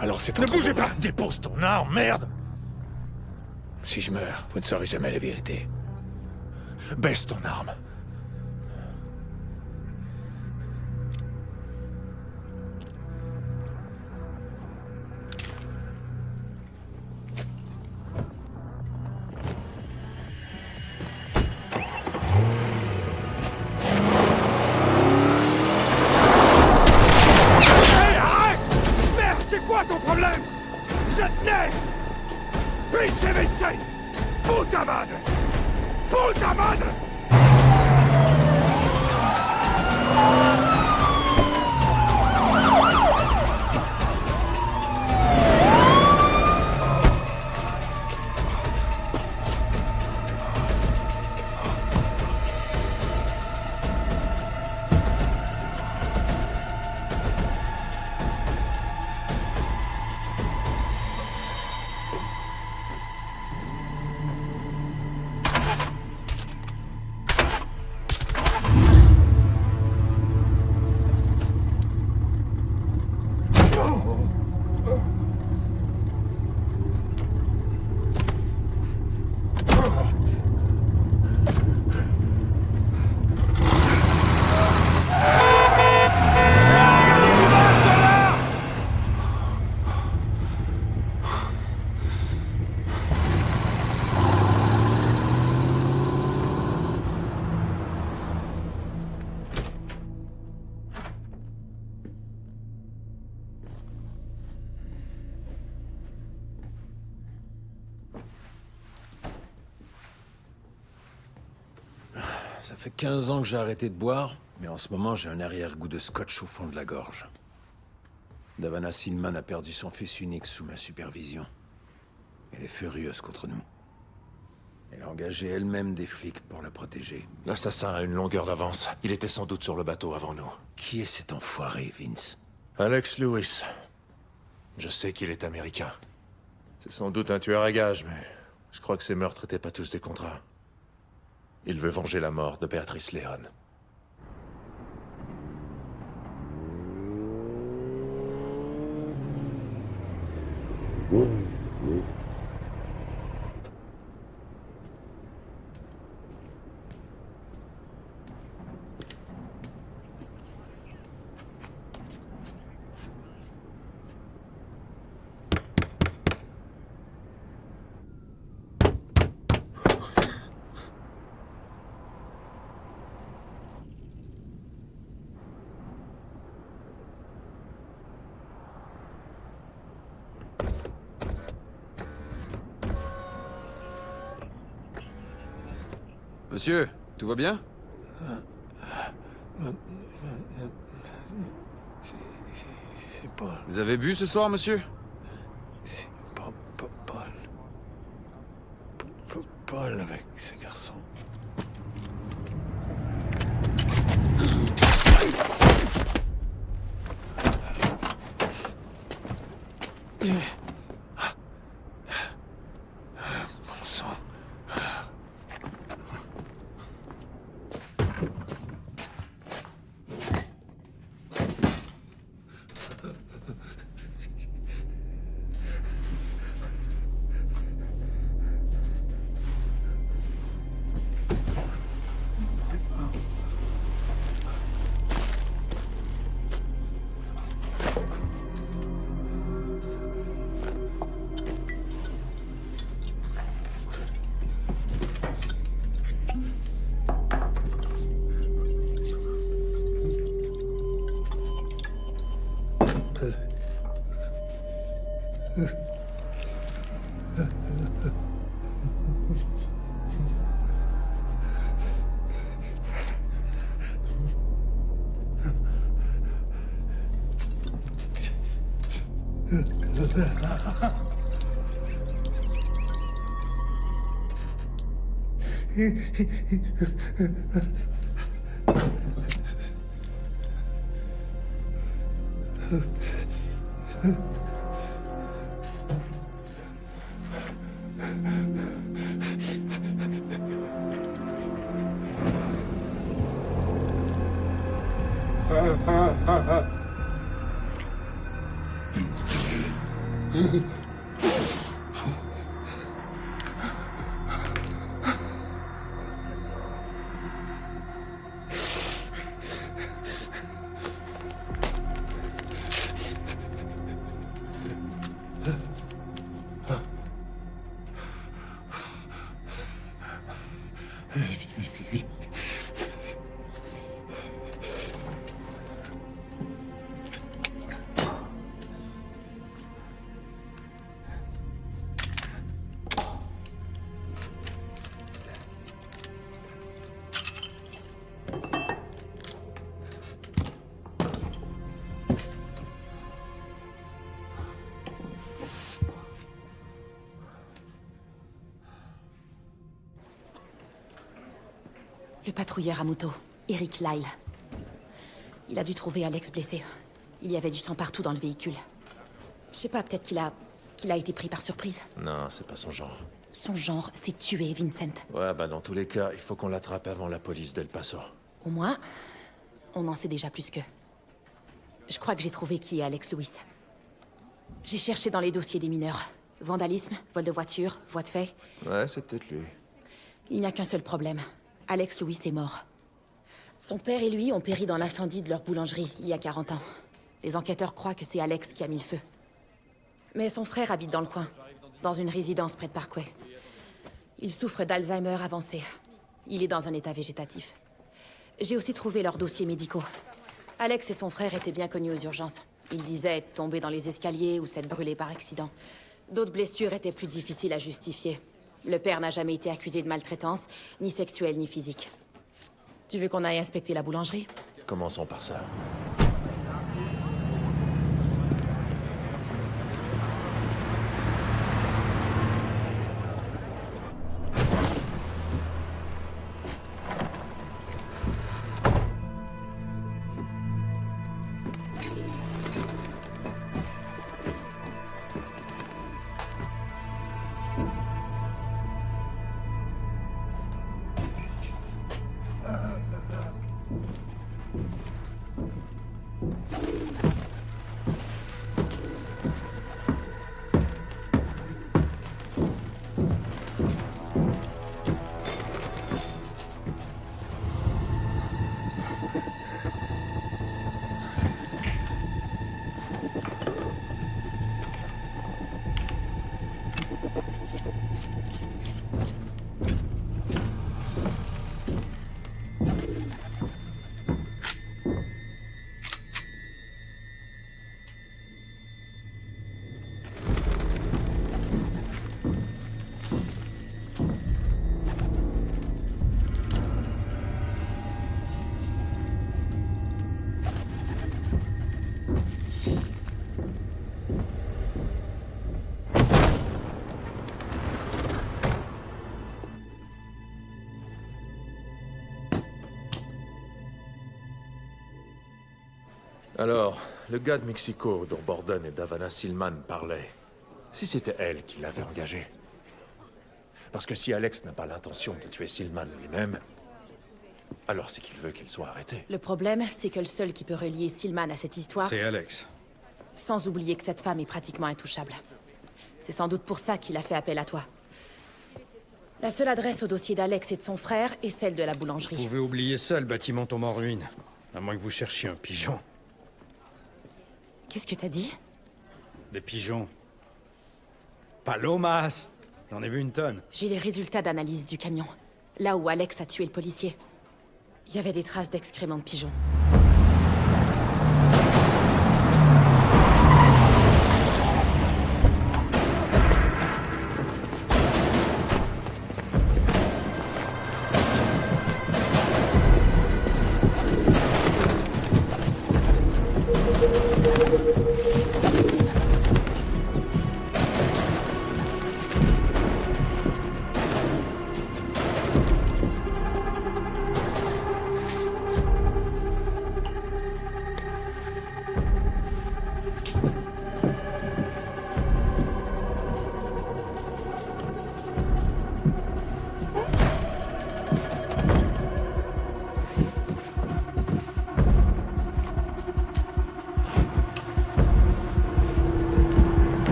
Alors c'est Ne bougez pas! Dépose ton arme, merde! Si je meurs, vous ne saurez jamais la vérité. Baisse ton arme. Pinche Vincent! ¡Puta madre! ¡Puta madre! Ça fait 15 ans que j'ai arrêté de boire, mais en ce moment j'ai un arrière-goût de scotch au fond de la gorge. Davana Silman a perdu son fils unique sous ma supervision. Elle est furieuse contre nous. Elle a engagé elle-même des flics pour la protéger. L'assassin a une longueur d'avance. Il était sans doute sur le bateau avant nous. Qui est cet enfoiré, Vince? Alex Lewis. Je sais qu'il est américain. C'est sans doute un tueur à gages, mais je crois que ces meurtres n'étaient pas tous des contrats. Il veut venger la mort de Beatrice Leon. Monsieur, tout va bien? C'est Paul. Vous avez bu ce soir, monsieur? Paul avec ce garçon. Bon sang. Le patrouilleur à moto, Eric Lyle. Il a dû trouver Alex blessé. Il y avait du sang partout dans le véhicule. Je sais pas, peut-être qu'il a été pris par surprise. Non, c'est pas son genre. Son genre, c'est tuer Vincent. Ouais, bah dans tous les cas, il faut qu'on l'attrape avant la police d'El Paso. Au moins, on en sait déjà plus qu'eux. Je crois que j'ai trouvé qui est Alex Lewis. J'ai cherché dans les dossiers des mineurs. Vandalisme, vol de voiture, voie de fait. Ouais, c'est peut-être lui. Il n'y a qu'un seul problème. Alex Lewis est mort. Son père et lui ont péri dans l'incendie de leur boulangerie, il y a 40 ans. Les enquêteurs croient que c'est Alex qui a mis le feu. Mais son frère habite dans le coin, dans une résidence près de Parkway. Il souffre d'Alzheimer avancé. Il est dans un état végétatif. J'ai aussi trouvé leurs dossiers médicaux. Alex et son frère étaient bien connus aux urgences. Ils disaient être tombés dans les escaliers ou s'être brûlés par accident. D'autres blessures étaient plus difficiles à justifier. Le père n'a jamais été accusé de maltraitance, ni sexuelle ni physique. Tu veux qu'on aille inspecter la boulangerie? Commençons par ça. Alors, le gars de Mexico dont Borden et Davana Silman parlaient, si c'était elle qui l'avait engagé. Parce que si Alex n'a pas l'intention de tuer Silman lui-même, alors c'est qu'il veut qu'il soit arrêté. Le problème, c'est que le seul qui peut relier Silman à cette histoire... C'est Alex. Sans oublier que cette femme est pratiquement intouchable. C'est sans doute pour ça qu'il a fait appel à toi. La seule adresse au dossier d'Alex et de son frère est celle de la boulangerie. Vous pouvez oublier ça, le bâtiment tombe en ruine. À moins que vous cherchiez un pigeon. Qu'est-ce que t'as dit? Des pigeons. Palomas! J'en ai vu une tonne. J'ai les résultats d'analyse du camion. Là où Alex a tué le policier. Il y avait des traces d'excréments de pigeons.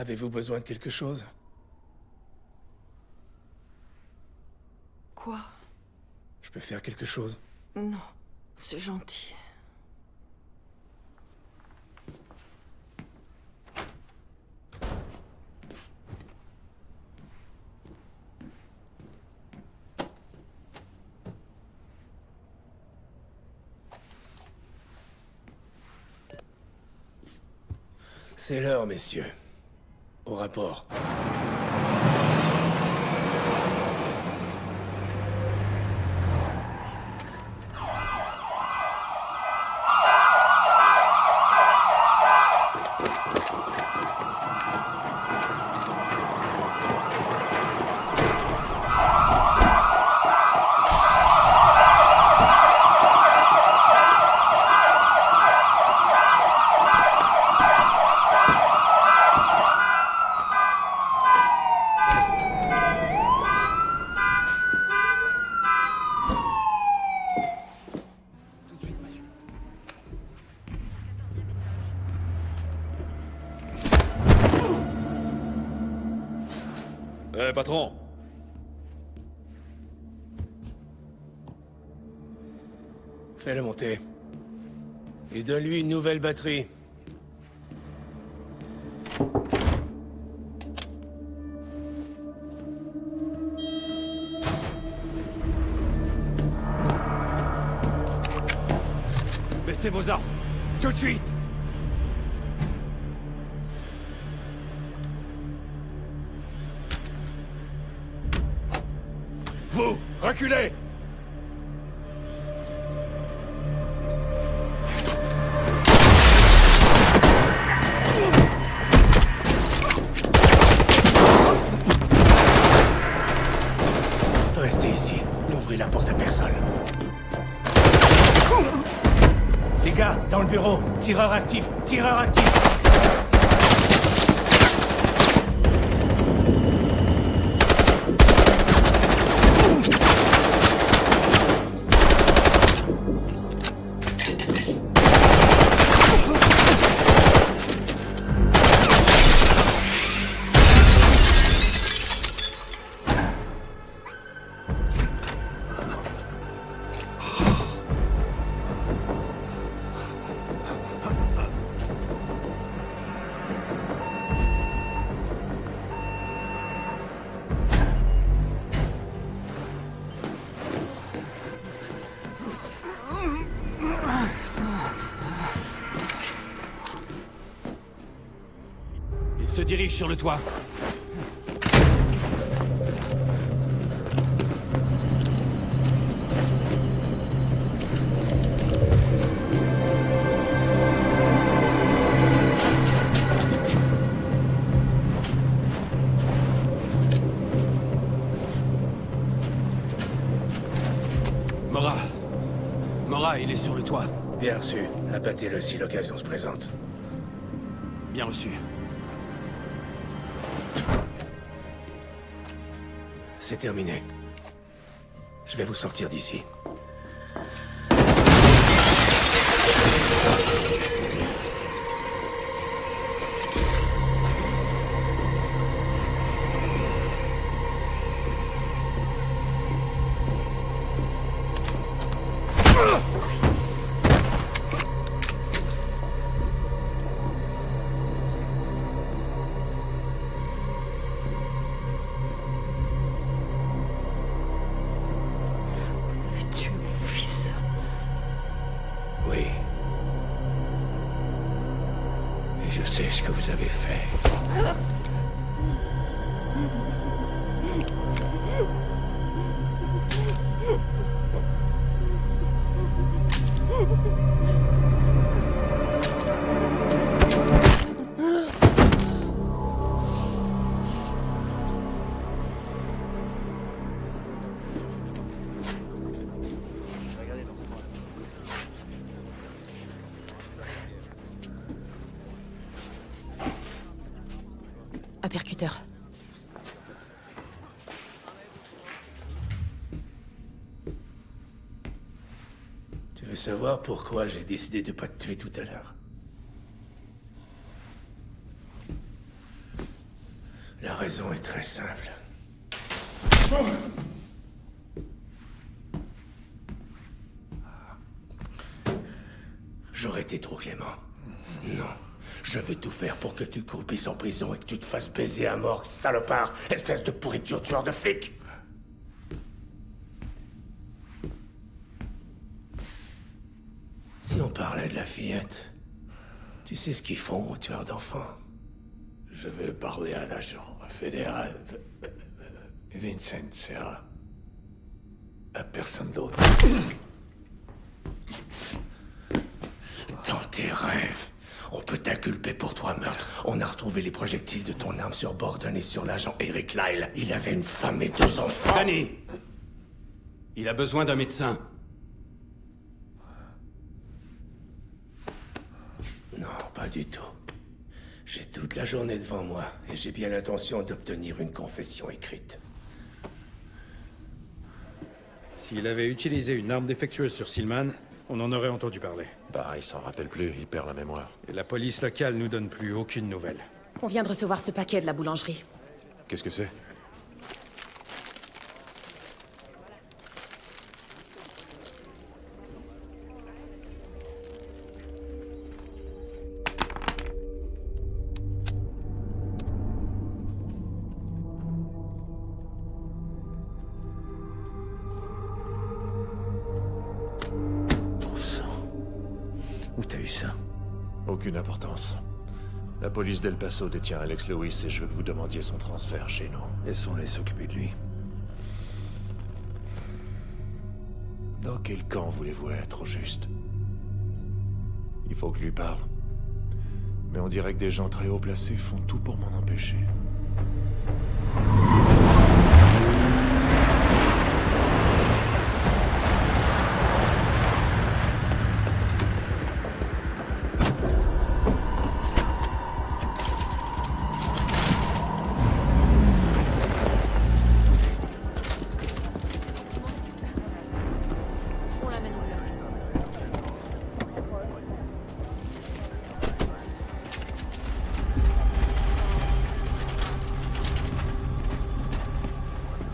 Avez-vous besoin de quelque chose? Quoi? Je peux faire quelque chose? Non, c'est gentil. C'est l'heure, messieurs. Au rapport. Patron. Fais-le monter. Et donne-lui une nouvelle batterie. Baissez vos armes. Tout de suite. Vous, reculez! Restez ici. N'ouvrez la porte à personne. Les gars, dans le bureau. Tireur actif. Tireur actif. Il se dirige sur le toit. Mora, il est sur le toit. Bien reçu. Abattez-le si l'occasion se présente. Bien reçu. C'est terminé. Je vais vous sortir d'ici. Je sais ce que vous avez fait. Un percuteur. Tu veux savoir pourquoi j'ai décidé de pas te tuer tout à l'heure? raison est très simple. J'aurais été trop clément. Non. Je vais tout faire pour que tu croupisses en prison et que tu te fasses baiser à mort, salopard, espèce de pourriture tueur de flic. Si on parlait de la fillette, tu sais ce qu'ils font aux tueurs d'enfants? Je veux parler à l'agent fédéral Vincent Serra. À personne d'autre. Dans tes rêves, on peut t'inculper pour 3 meurtres. On a retrouvé les projectiles de ton arme sur Borden et sur l'agent Eric Lyle. Il avait une femme et 2 enfants. Danny! Il a besoin d'un médecin. Non, pas du tout. J'ai toute la journée devant moi et j'ai bien l'intention d'obtenir une confession écrite. S'il avait utilisé une arme défectueuse sur Silman, on en aurait entendu parler. Bah, il s'en rappelle plus, il perd la mémoire. Et la police locale nous donne plus aucune nouvelle. On vient de recevoir ce paquet de la boulangerie. Qu'est-ce que c'est? Où t'as eu ça? Aucune importance. La police d'El Paso détient Alex Lewis et je veux que vous demandiez son transfert chez nous. Laissons-les s'occuper de lui. Dans quel camp voulez-vous être, au juste? Il faut que je lui parle. Mais on dirait que des gens très haut placés font tout pour m'en empêcher.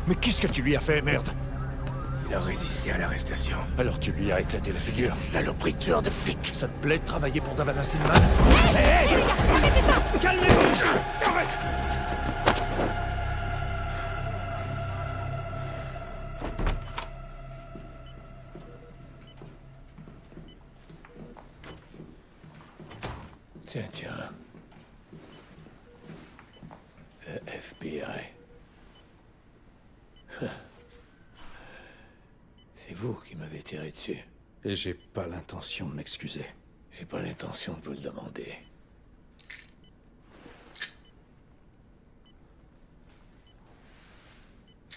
Mais qu'est-ce que tu lui as fait, merde? Il a résisté à l'arrestation. Alors tu lui as éclaté la figure. Saloperie de tueur de flic. Ça te plaît de travailler pour Davana Silman? Hey, arrêtez ça! Calmez-vous! Tiens. Le FBI. C'est vous qui m'avez tiré dessus. Et j'ai pas l'intention de m'excuser. J'ai pas l'intention de vous le demander.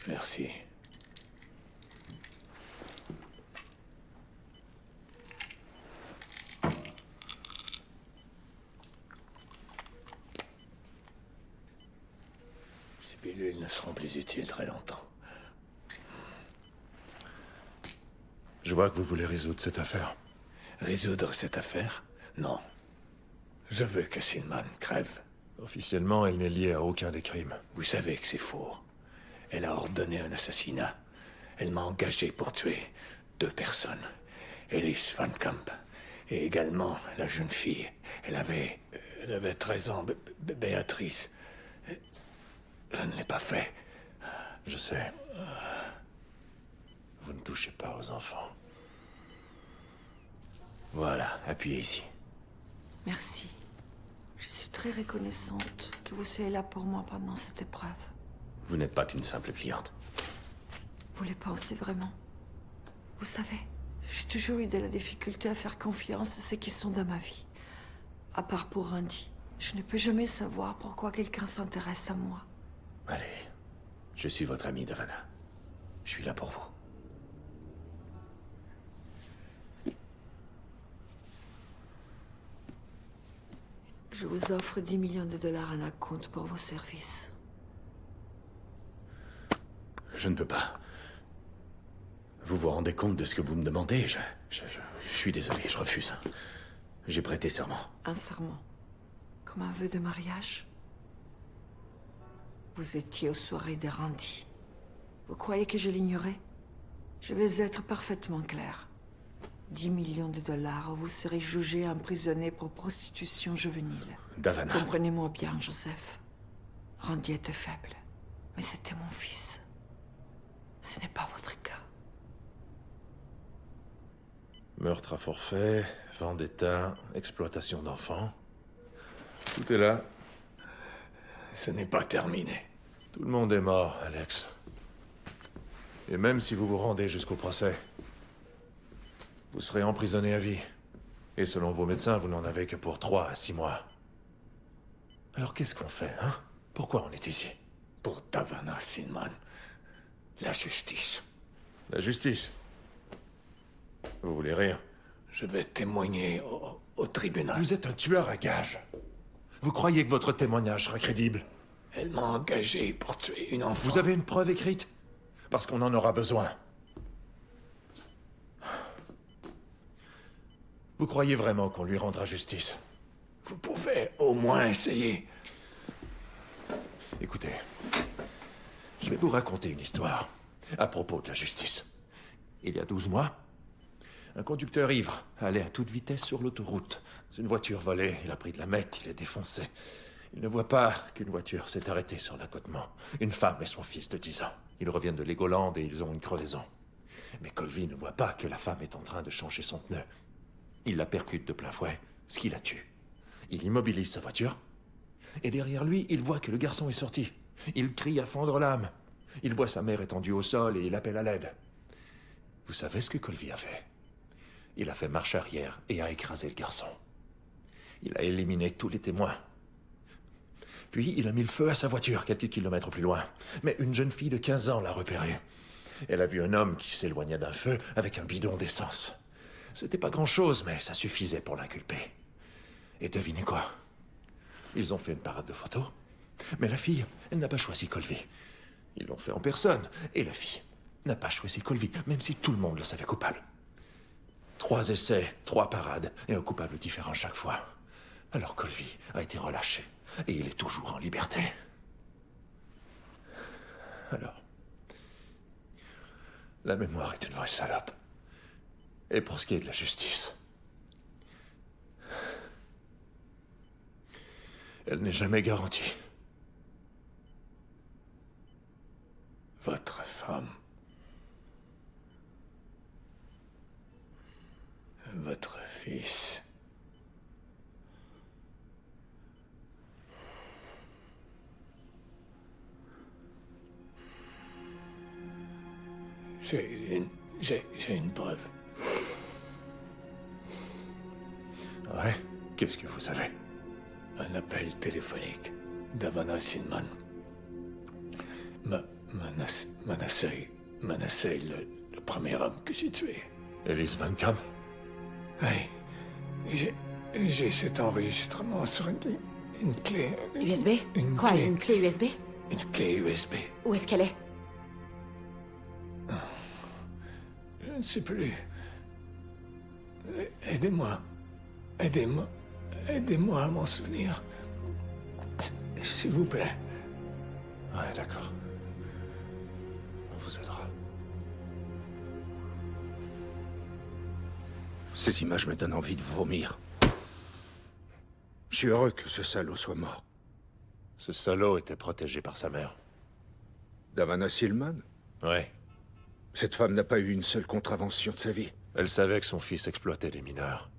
Merci. Ces pilules ne seront plus utiles très longtemps. Je vois que vous voulez résoudre cette affaire. Résoudre cette affaire? Non. Je veux que Silman crève. Officiellement, elle n'est liée à aucun des crimes. Vous savez que c'est faux. Elle a ordonné un assassinat. Elle m'a engagé pour tuer 2 personnes. Elise Van Camp. Et également la jeune fille. Elle avait 13 ans, Béatrice. Je ne l'ai pas fait. Je sais. Vous ne touchez pas aux enfants. Voilà, appuyez ici. Merci. Je suis très reconnaissante que vous soyez là pour moi pendant cette épreuve. Vous n'êtes pas qu'une simple cliente. Vous le pensez vraiment? Vous savez, j'ai toujours eu de la difficulté à faire confiance à ceux qui sont dans ma vie. À part pour Randy, je ne peux jamais savoir pourquoi quelqu'un s'intéresse à moi. Allez, je suis votre ami, Davana. Je suis là pour vous. Je vous offre 10 millions de dollars en acompte pour vos services. Je ne peux pas. Vous vous rendez compte de ce que vous me demandez? Je suis désolé, je refuse. J'ai prêté serment. Un serment? Comme un vœu de mariage? Vous étiez aux soirées de Randy. Vous croyez que je l'ignorais? Je vais être parfaitement clair. 10 millions de dollars, vous serez jugé emprisonné pour prostitution juvénile. Davana. Comprenez-moi bien, Joseph. Randy était faible, mais c'était mon fils. Ce n'est pas votre cas. Meurtre à forfait, vendetta, exploitation d'enfants. Tout est là. Ce n'est pas terminé. Tout le monde est mort, Alex. Et même si vous vous rendez jusqu'au procès, vous serez emprisonné à vie. Et selon vos médecins, vous n'en avez que pour 3 à 6 mois. Alors qu'est-ce qu'on fait, hein? Pourquoi on est ici? Pour Davana Silman. La justice. La justice? Vous voulez rire? Je vais témoigner au tribunal. Vous êtes un tueur à gages. Vous croyez que votre témoignage sera crédible? Elle m'a engagé pour tuer une enfant. Vous avez une preuve écrite? Parce qu'on en aura besoin. Vous croyez vraiment qu'on lui rendra justice? Vous pouvez au moins essayer. Écoutez, je vais vous raconter une histoire à propos de la justice. Il y a 12 mois, un conducteur ivre allait à toute vitesse sur l'autoroute. Une voiture volée, il a pris de la meth, il est défoncé. Il ne voit pas qu'une voiture s'est arrêtée sur l'accotement. Une femme et son fils de 10 ans. Ils reviennent de Legoland et ils ont une crevaison. Mais Colby ne voit pas que la femme est en train de changer son pneu. Il la percute de plein fouet, ce qui la tue. Il immobilise sa voiture. Et derrière lui, il voit que le garçon est sorti. Il crie à fendre l'âme. Il voit sa mère étendue au sol et il appelle à l'aide. Vous savez ce que Colby a fait? Il a fait marche arrière et a écrasé le garçon. Il a éliminé tous les témoins. Puis il a mis le feu à sa voiture quelques kilomètres plus loin. Mais une jeune fille de 15 ans l'a repéré. Elle a vu un homme qui s'éloignait d'un feu avec un bidon d'essence. C'était pas grand-chose, mais ça suffisait pour l'inculper. Et devinez quoi? Ils ont fait une parade de photos. Mais la fille, elle n'a pas choisi Colby. Ils l'ont fait en personne. Et la fille n'a pas choisi Colby, même si tout le monde le savait coupable. 3 essais, 3 parades, et un coupable différent chaque fois. Alors Colby a été relâché, et il est toujours en liberté. Alors, la mémoire est une vraie salope. Et pour ce qui est de la justice, elle n'est jamais garantie. Votre femme. Votre fils. J'ai une preuve. Ouais? Qu'est-ce que vous savez? Un appel téléphonique d'Avana Silman. Manasseh, le premier homme que j'ai tué. Ellis Van Camp? Oui. J'ai cet enregistrement sur une clé... USB? Quoi, une clé USB? Une clé USB. Où est-ce qu'elle est? Je ne sais plus. Aidez-moi. Aidez-moi. Aidez-moi à m'en souvenir. S'il vous plaît. Ouais, d'accord. On vous aidera. Ces images me donnent envie de vomir. Je suis heureux que ce salaud soit mort. Ce salaud était protégé par sa mère. Davana Silman? Ouais. Cette femme n'a pas eu une seule contravention de sa vie. Elle savait que son fils exploitait des mineurs.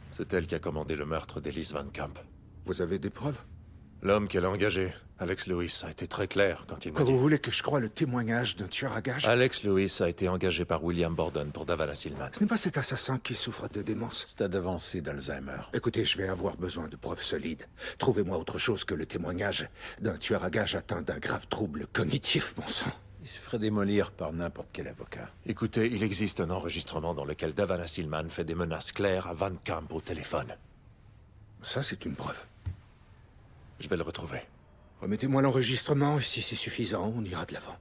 C'est elle qui a commandé le meurtre d'Ellis Van Camp. Vous avez des preuves? L'homme qu'elle a engagé, Alex Lewis, a été très clair quand il m'a dit... Vous voulez que je croie le témoignage d'un tueur à gages? Alex Lewis a été engagé par William Borden pour Davana Silman. Ce n'est pas cet assassin qui souffre de démence. Stade avancé d'Alzheimer. Écoutez, je vais avoir besoin de preuves solides. Trouvez-moi autre chose que le témoignage d'un tueur à gages atteint d'un grave trouble cognitif, bon sang. Il se ferait démolir par n'importe quel avocat. Écoutez, il existe un enregistrement dans lequel Davana Silman fait des menaces claires à Van Camp au téléphone. Ça, c'est une preuve. Je vais le retrouver. Remettez-moi l'enregistrement, et si c'est suffisant, on ira de l'avant.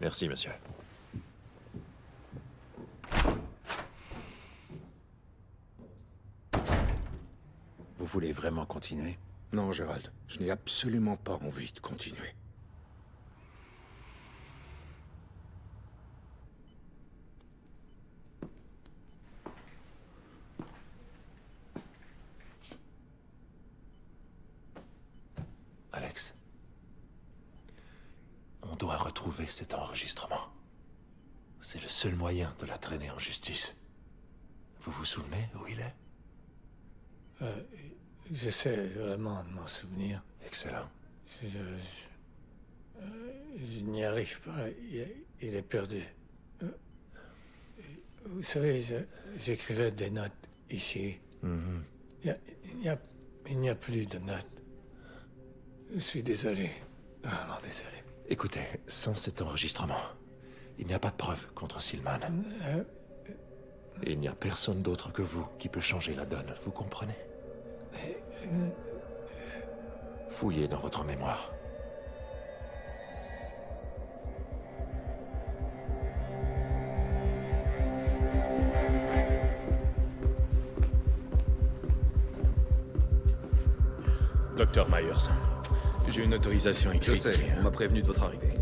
Merci, monsieur. Vous voulez vraiment continuer? Non, Gérald, je n'ai absolument pas envie de continuer. Alex, on doit retrouver cet enregistrement. C'est le seul moyen de la traîner en justice. Vous vous souvenez où il est? J'essaie vraiment de m'en souvenir. Excellent. Je n'y arrive pas. Il est perdu. Vous savez, j'écrivais des notes ici. Il n'y a plus de notes. Je suis désolé. Vraiment désolé. Écoutez, sans cet enregistrement, il n'y a pas de preuve contre Silman. Et il n'y a personne d'autre que vous qui peut changer la donne, vous comprenez? Fouillez dans votre mémoire. Docteur Myers, j'ai une autorisation écrite. Je sais, on m'a prévenu de votre arrivée.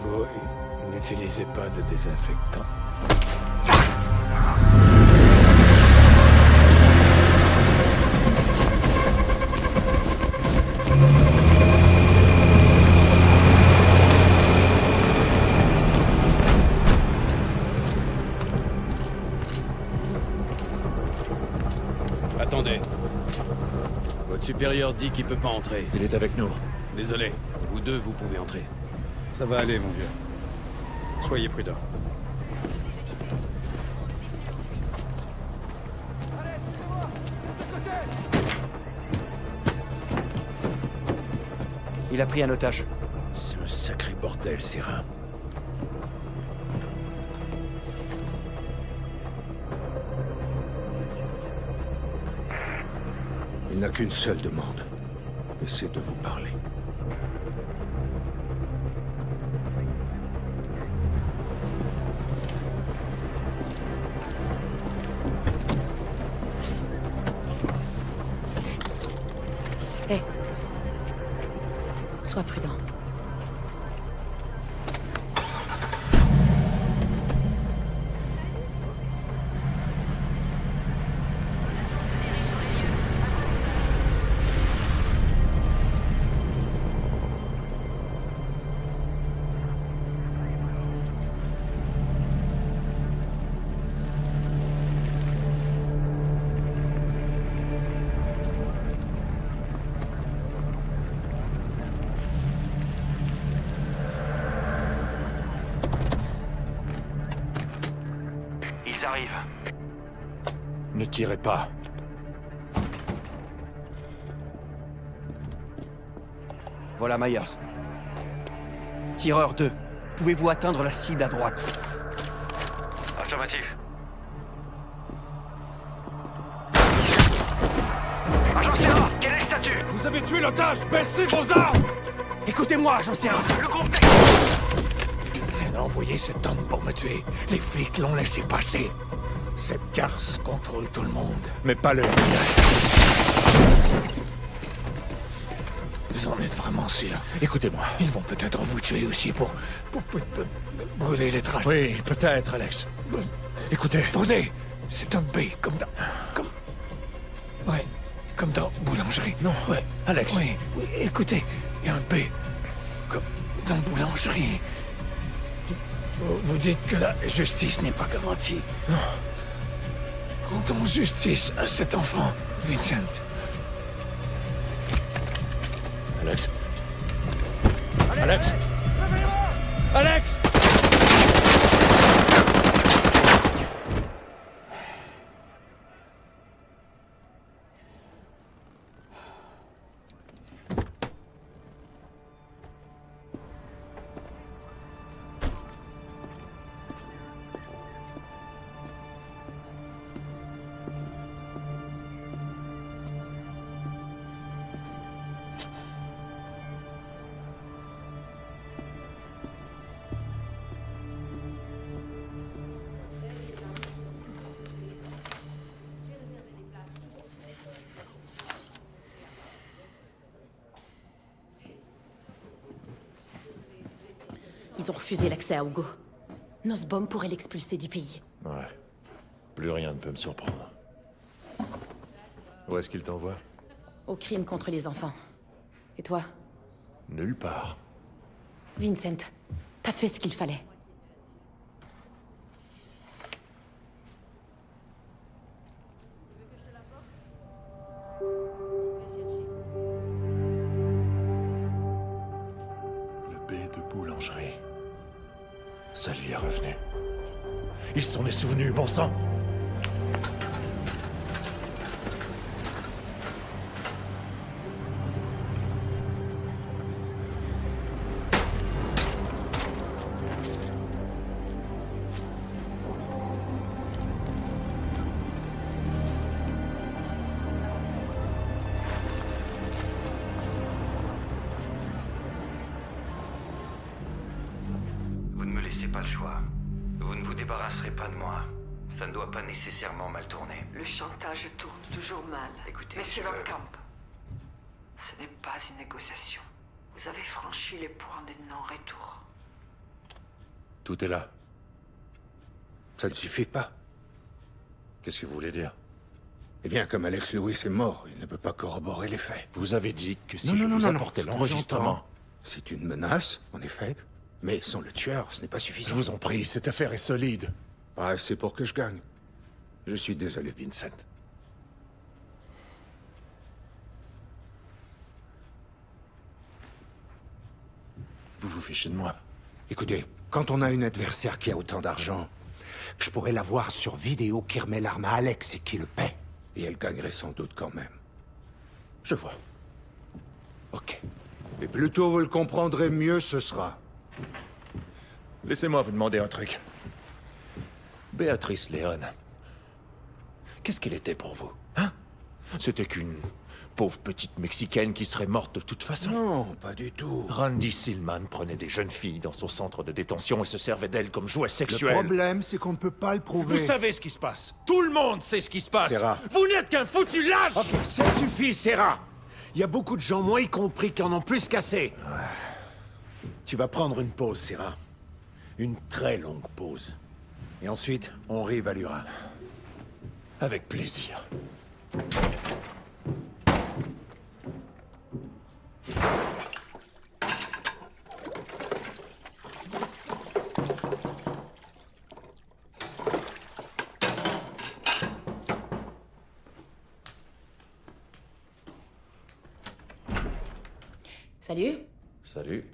Vous n'utilisez pas de désinfectant. Attendez. Votre supérieur dit qu'il peut pas entrer. Il est avec nous. Désolé. Vous deux, vous pouvez entrer. Ça va aller, mon vieux. Soyez prudents. Il a pris un otage. C'est un sacré bordel, Serin. Il n'a qu'une seule demande, et c'est de vous parler. Hé. Sois prudent. Ils arrivent. Ne tirez pas. Voilà Myers. Tireur 2, pouvez-vous atteindre la cible à droite? Affirmatif. Agent Serra, quel est le statut? Vous avez tué l'otage! Baissez vos armes! Écoutez-moi, Agent Serra. Le groupe Elle a envoyé cet homme pour me tuer. Les flics l'ont laissé passer. Cette garce contrôle tout le monde. Mais pas le... Vous en êtes vraiment sûr? Écoutez-moi. Ils vont peut-être vous tuer aussi pour brûler les traces. Oui, peut-être, Alex. Écoutez. Brûler! C'est un B, comme dans... Ouais, comme dans boulangerie. Non, ouais. Alex. Oui, écoutez, il y a un B, comme dans boulangerie. Vous dites que la justice n'est pas garantie. Non. Rendons justice à cet enfant, Vincent. Alex. Alex. Alex. Ils ont refusé l'accès à Hugo. Nussbaum pourrait l'expulser du pays. Ouais. Plus rien ne peut me surprendre. Où est-ce qu'il t'envoie? Au crime contre les enfants. Et toi? Nulle part. Vincent, t'as fait ce qu'il fallait. Le B de boulangerie. Ça lui est revenu. Il s'en est souvenu, bon sang! Vous ne me laissez pas le choix. Vous ne vous débarrasserez pas de moi. Ça ne doit pas nécessairement mal tourner. Le chantage tourne toujours mal. Écoutez, Monsieur je veux- Van Camp, ce n'est pas une négociation. Vous avez franchi les points de non-retour. Tout est là. Ça ne suffit pas. Qu'est-ce que vous voulez dire? Eh bien, comme Alex Lewis est mort, il ne peut pas corroborer les faits. Vous avez dit que si je vous apportais Ce que l'enregistrement... j'entends, c'est une menace, en effet. Mais sans le tueur, ce n'est pas suffisant. Je vous en prie, cette affaire est solide. Pas assez pour que je gagne. Je suis désolé, Vincent. Vous vous fichez de moi. Écoutez, quand on a un adversaire qui a autant d'argent, je pourrais l'avoir sur vidéo qui remet l'arme à Alex et qui le paie. Et elle gagnerait sans doute quand même. Je vois. Ok. Et plus tôt vous le comprendrez, mieux ce sera. Laissez-moi vous demander un truc. Béatrice Léon. Qu'est-ce qu'elle était pour vous? Hein? C'était qu'une pauvre petite Mexicaine qui serait morte de toute façon? Non, pas du tout. Randy Silman prenait des jeunes filles dans son centre de détention et se servait d'elles comme jouet sexuel. Le problème, c'est qu'on ne peut pas le prouver. Vous savez ce qui se passe. Tout le monde sait ce qui se passe. Serra. Vous n'êtes qu'un foutu lâche. Ok, ça suffit, Serra. Il y a beaucoup de gens, moi y compris, qui en ont plus qu'assez. Tu vas prendre une pause, Serra. Une très longue pause. Et ensuite, on réévaluera. Avec plaisir. Salut. Salut.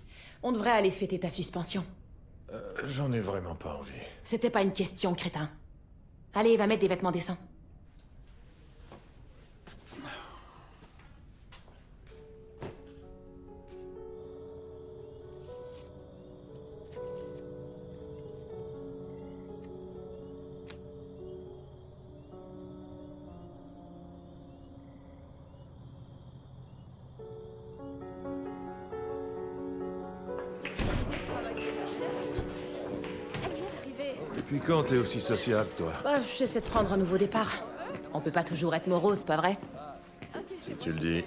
On devrait aller fêter ta suspension. J'en ai vraiment pas envie. C'était pas une question, crétin. Allez, va mettre des vêtements décents. Depuis quand t'es aussi sociable, toi? Bah, j'essaie de prendre un nouveau départ. On peut pas toujours être morose, pas vrai? Si tu le dis.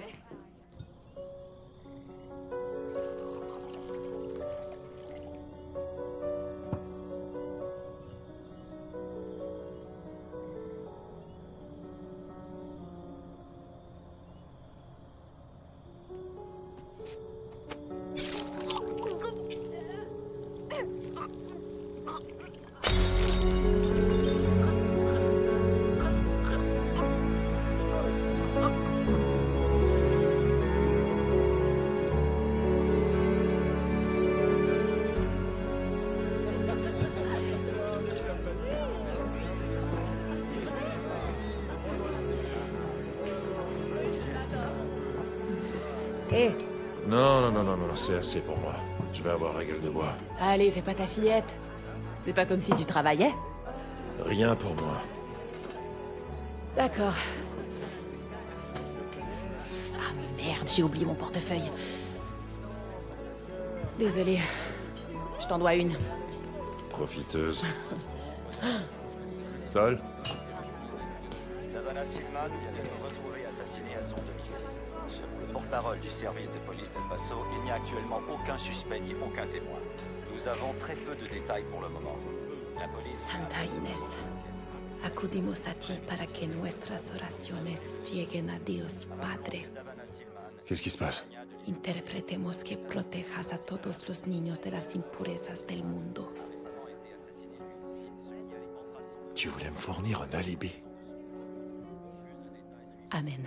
Hé, Non, c'est assez pour moi. Je vais avoir la gueule de bois. allez, fais pas ta fillette. C'est pas comme si tu travaillais. Rien pour moi. D'accord. Ah merde, j'ai oublié mon portefeuille. Désolée. Je t'en dois une. Profiteuse. Sol? Davana Silman vient d'être retrouvée assassinée à son domicile. selon le porte-parole du service de police d'El Paso, il n'y a actuellement aucun suspect ni aucun témoin. Nous avons très peu de détails pour le moment. La police... Santa Inés, acudimos a ti para que nuestras oraciones lleguen a Dios Padre. Qu'est-ce qui se passe? Interpretemos que protejas a todos los niños de las impurezas del mundo. Tu voulais me fournir un alibi? Amen.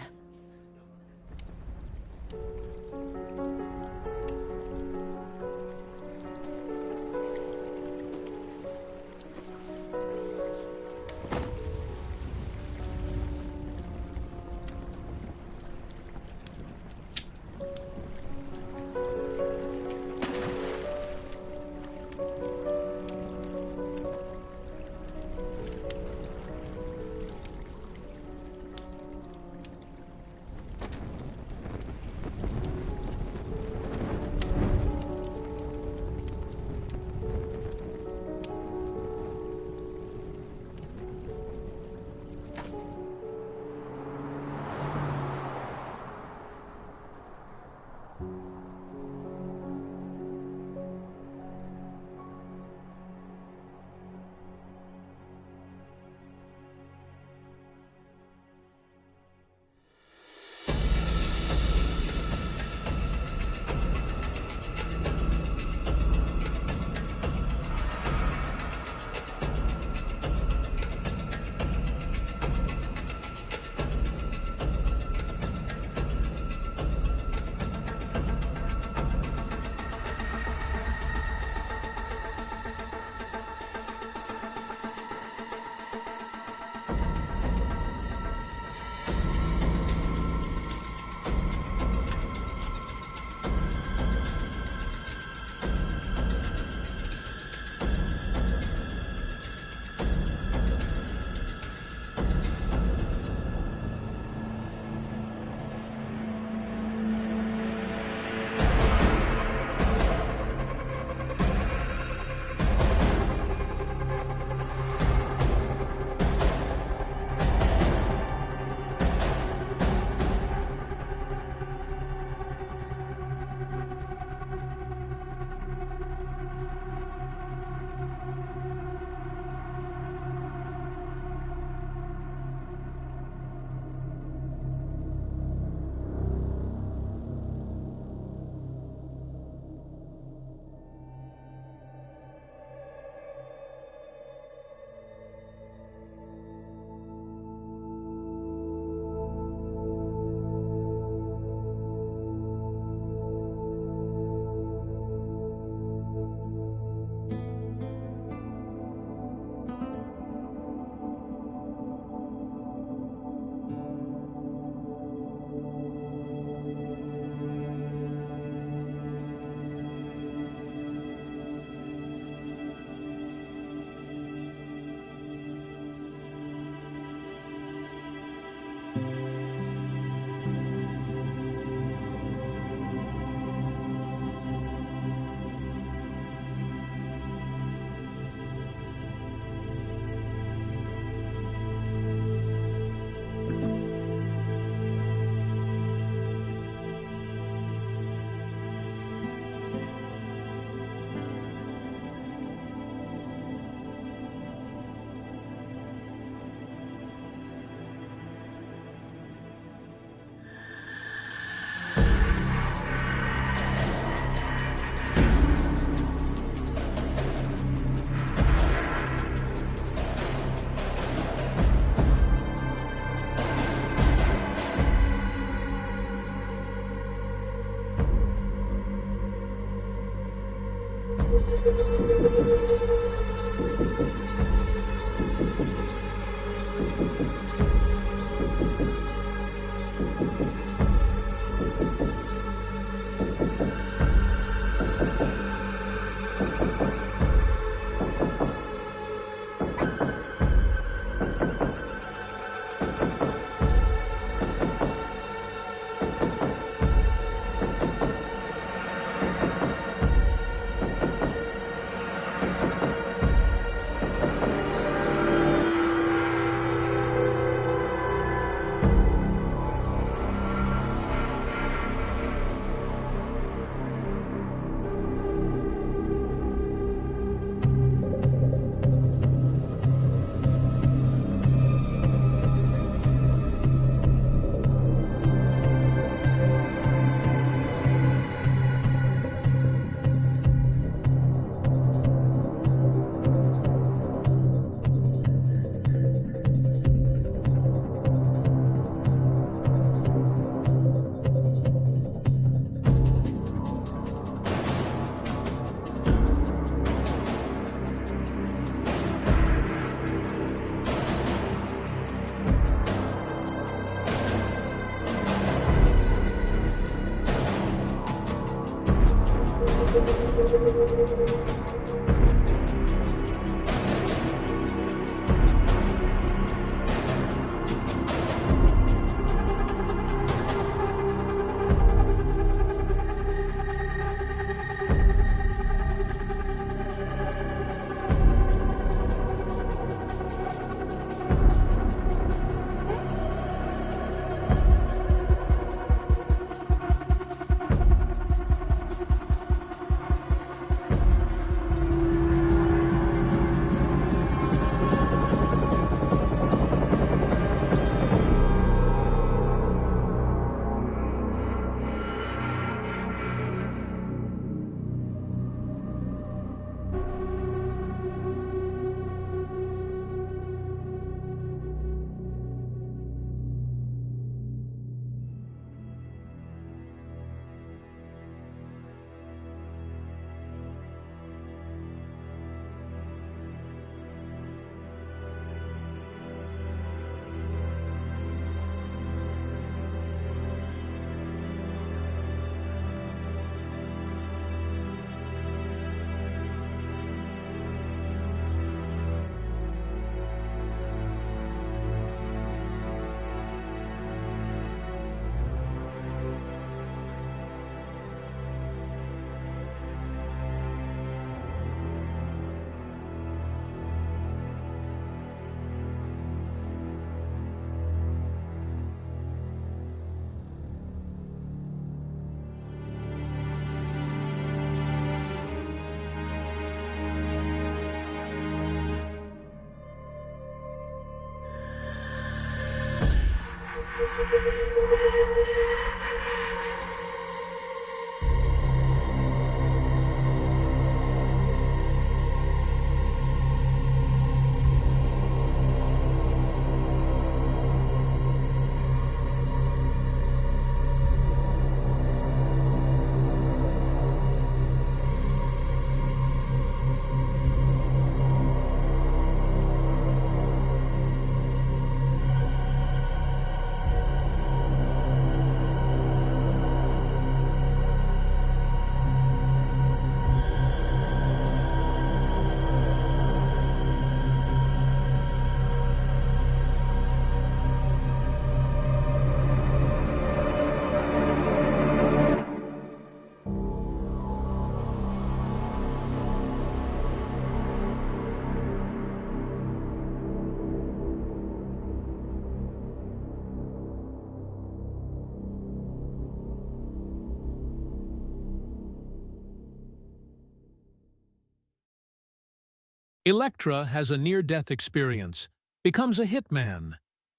Elektra has a near-death experience, becomes a hitman,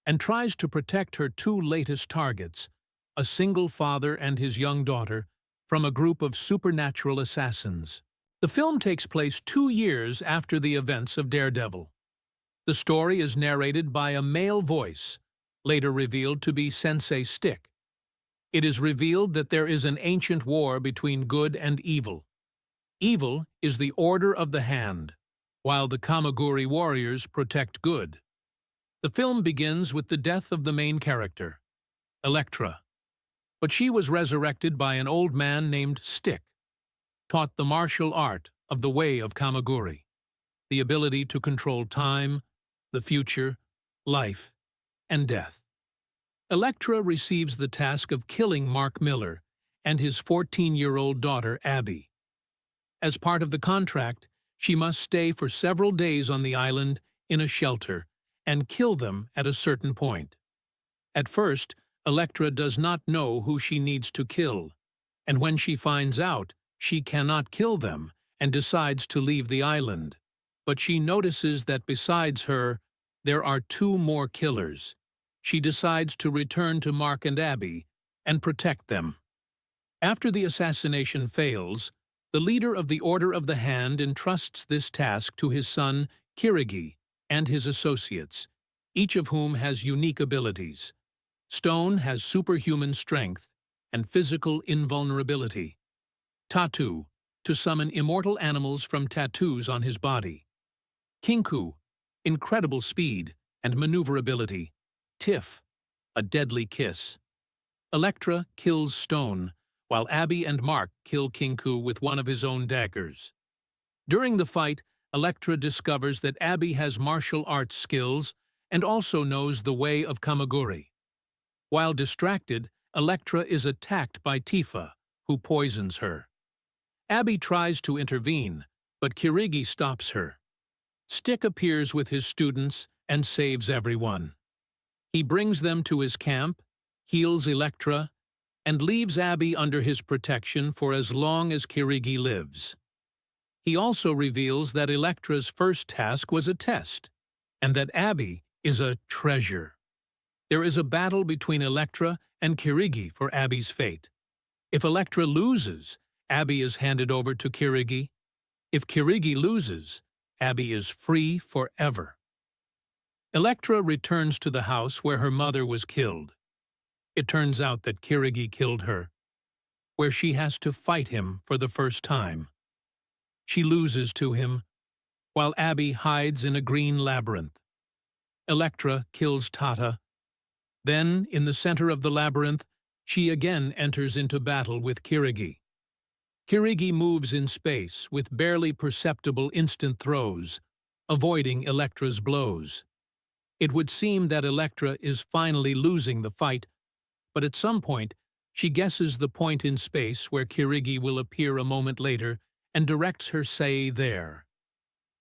and tries to protect her two latest targets, a single father and his young daughter, from a group of supernatural assassins. The film takes place 2 years after the events of Daredevil. The story is narrated by a male voice, later revealed to be Sensei Stick. It is revealed that there is an ancient war between good and evil. Evil is the Order of the Hand, while the Kamaguri warriors protect good. The film begins with the death of the main character, Elektra, but she was resurrected by an old man named Stick, taught the martial art of the Way of Kamaguri, the ability to control time, the future, life, and death. Elektra receives the task of killing Mark Miller and his 14-year-old daughter, Abby. As part of the contract, she must stay for several days on the island in a shelter and kill them at a certain point. At first, Elektra does not know who she needs to kill, and when she finds out, she cannot kill them and decides to leave the island. But she notices that besides her, there are 2 more killers. She decides to return to Mark and Abby and protect them. After the assassination fails, the leader of the Order of the Hand entrusts this task to his son, Kirigi, and his associates, each of whom has unique abilities. Stone has superhuman strength and physical invulnerability. Tatu, to summon immortal animals from tattoos on his body. Kinku, incredible speed and maneuverability. Tiff, a deadly kiss. Elektra kills Stone, while Abby and Mark kill Kinku with one of his own daggers. During the fight, Elektra discovers that Abby has martial arts skills and also knows the way of Kamiguri. While distracted, Elektra is attacked by Tifa, who poisons her. Abby tries to intervene, but Kirigi stops her. Stick appears with his students and saves everyone. He brings them to his camp, heals Elektra, and leaves Abby under his protection for as long as Kirigi lives. He also reveals that Elektra's first task was a test, and that Abby is a treasure. There is a battle between Elektra and Kirigi for Abby's fate. If Elektra loses, Abby is handed over to Kirigi. If Kirigi loses, Abby is free forever. Elektra returns to the house where her mother was killed. It turns out that Kirigi killed her, where she has to fight him for the first time. She loses to him, while Abby hides in a green labyrinth. Elektra kills Tata. Then, in the center of the labyrinth, she again enters into battle with Kirigi. Kirigi moves in space with barely perceptible instant throws, avoiding Elektra's blows. It would seem that Elektra is finally losing the fight, but at some point, she guesses the point in space where Kirigi will appear a moment later and directs her Sei there.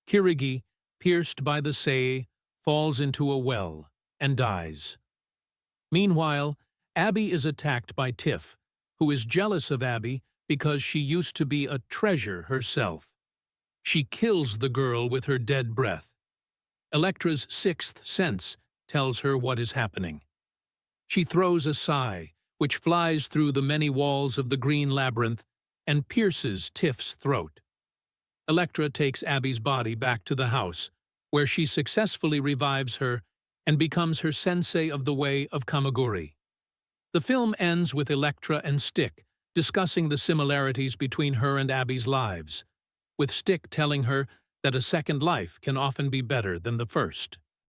Kirigi, pierced by the Sei, falls into a well and dies. Meanwhile, Abby is attacked by Tiff, who is jealous of Abby because she used to be a treasure herself. She kills the girl with her dead breath. Elektra's sixth sense tells her what is happening. She throws a sigh, which flies through the many walls of the green labyrinth and pierces Tiff's throat. Elektra takes Abby's body back to the house, where she successfully revives her and becomes her sensei of the way of Kamiguri. The film ends with Elektra and Stick discussing the similarities between her and Abby's lives, with Stick telling her that a second life can often be better than the first.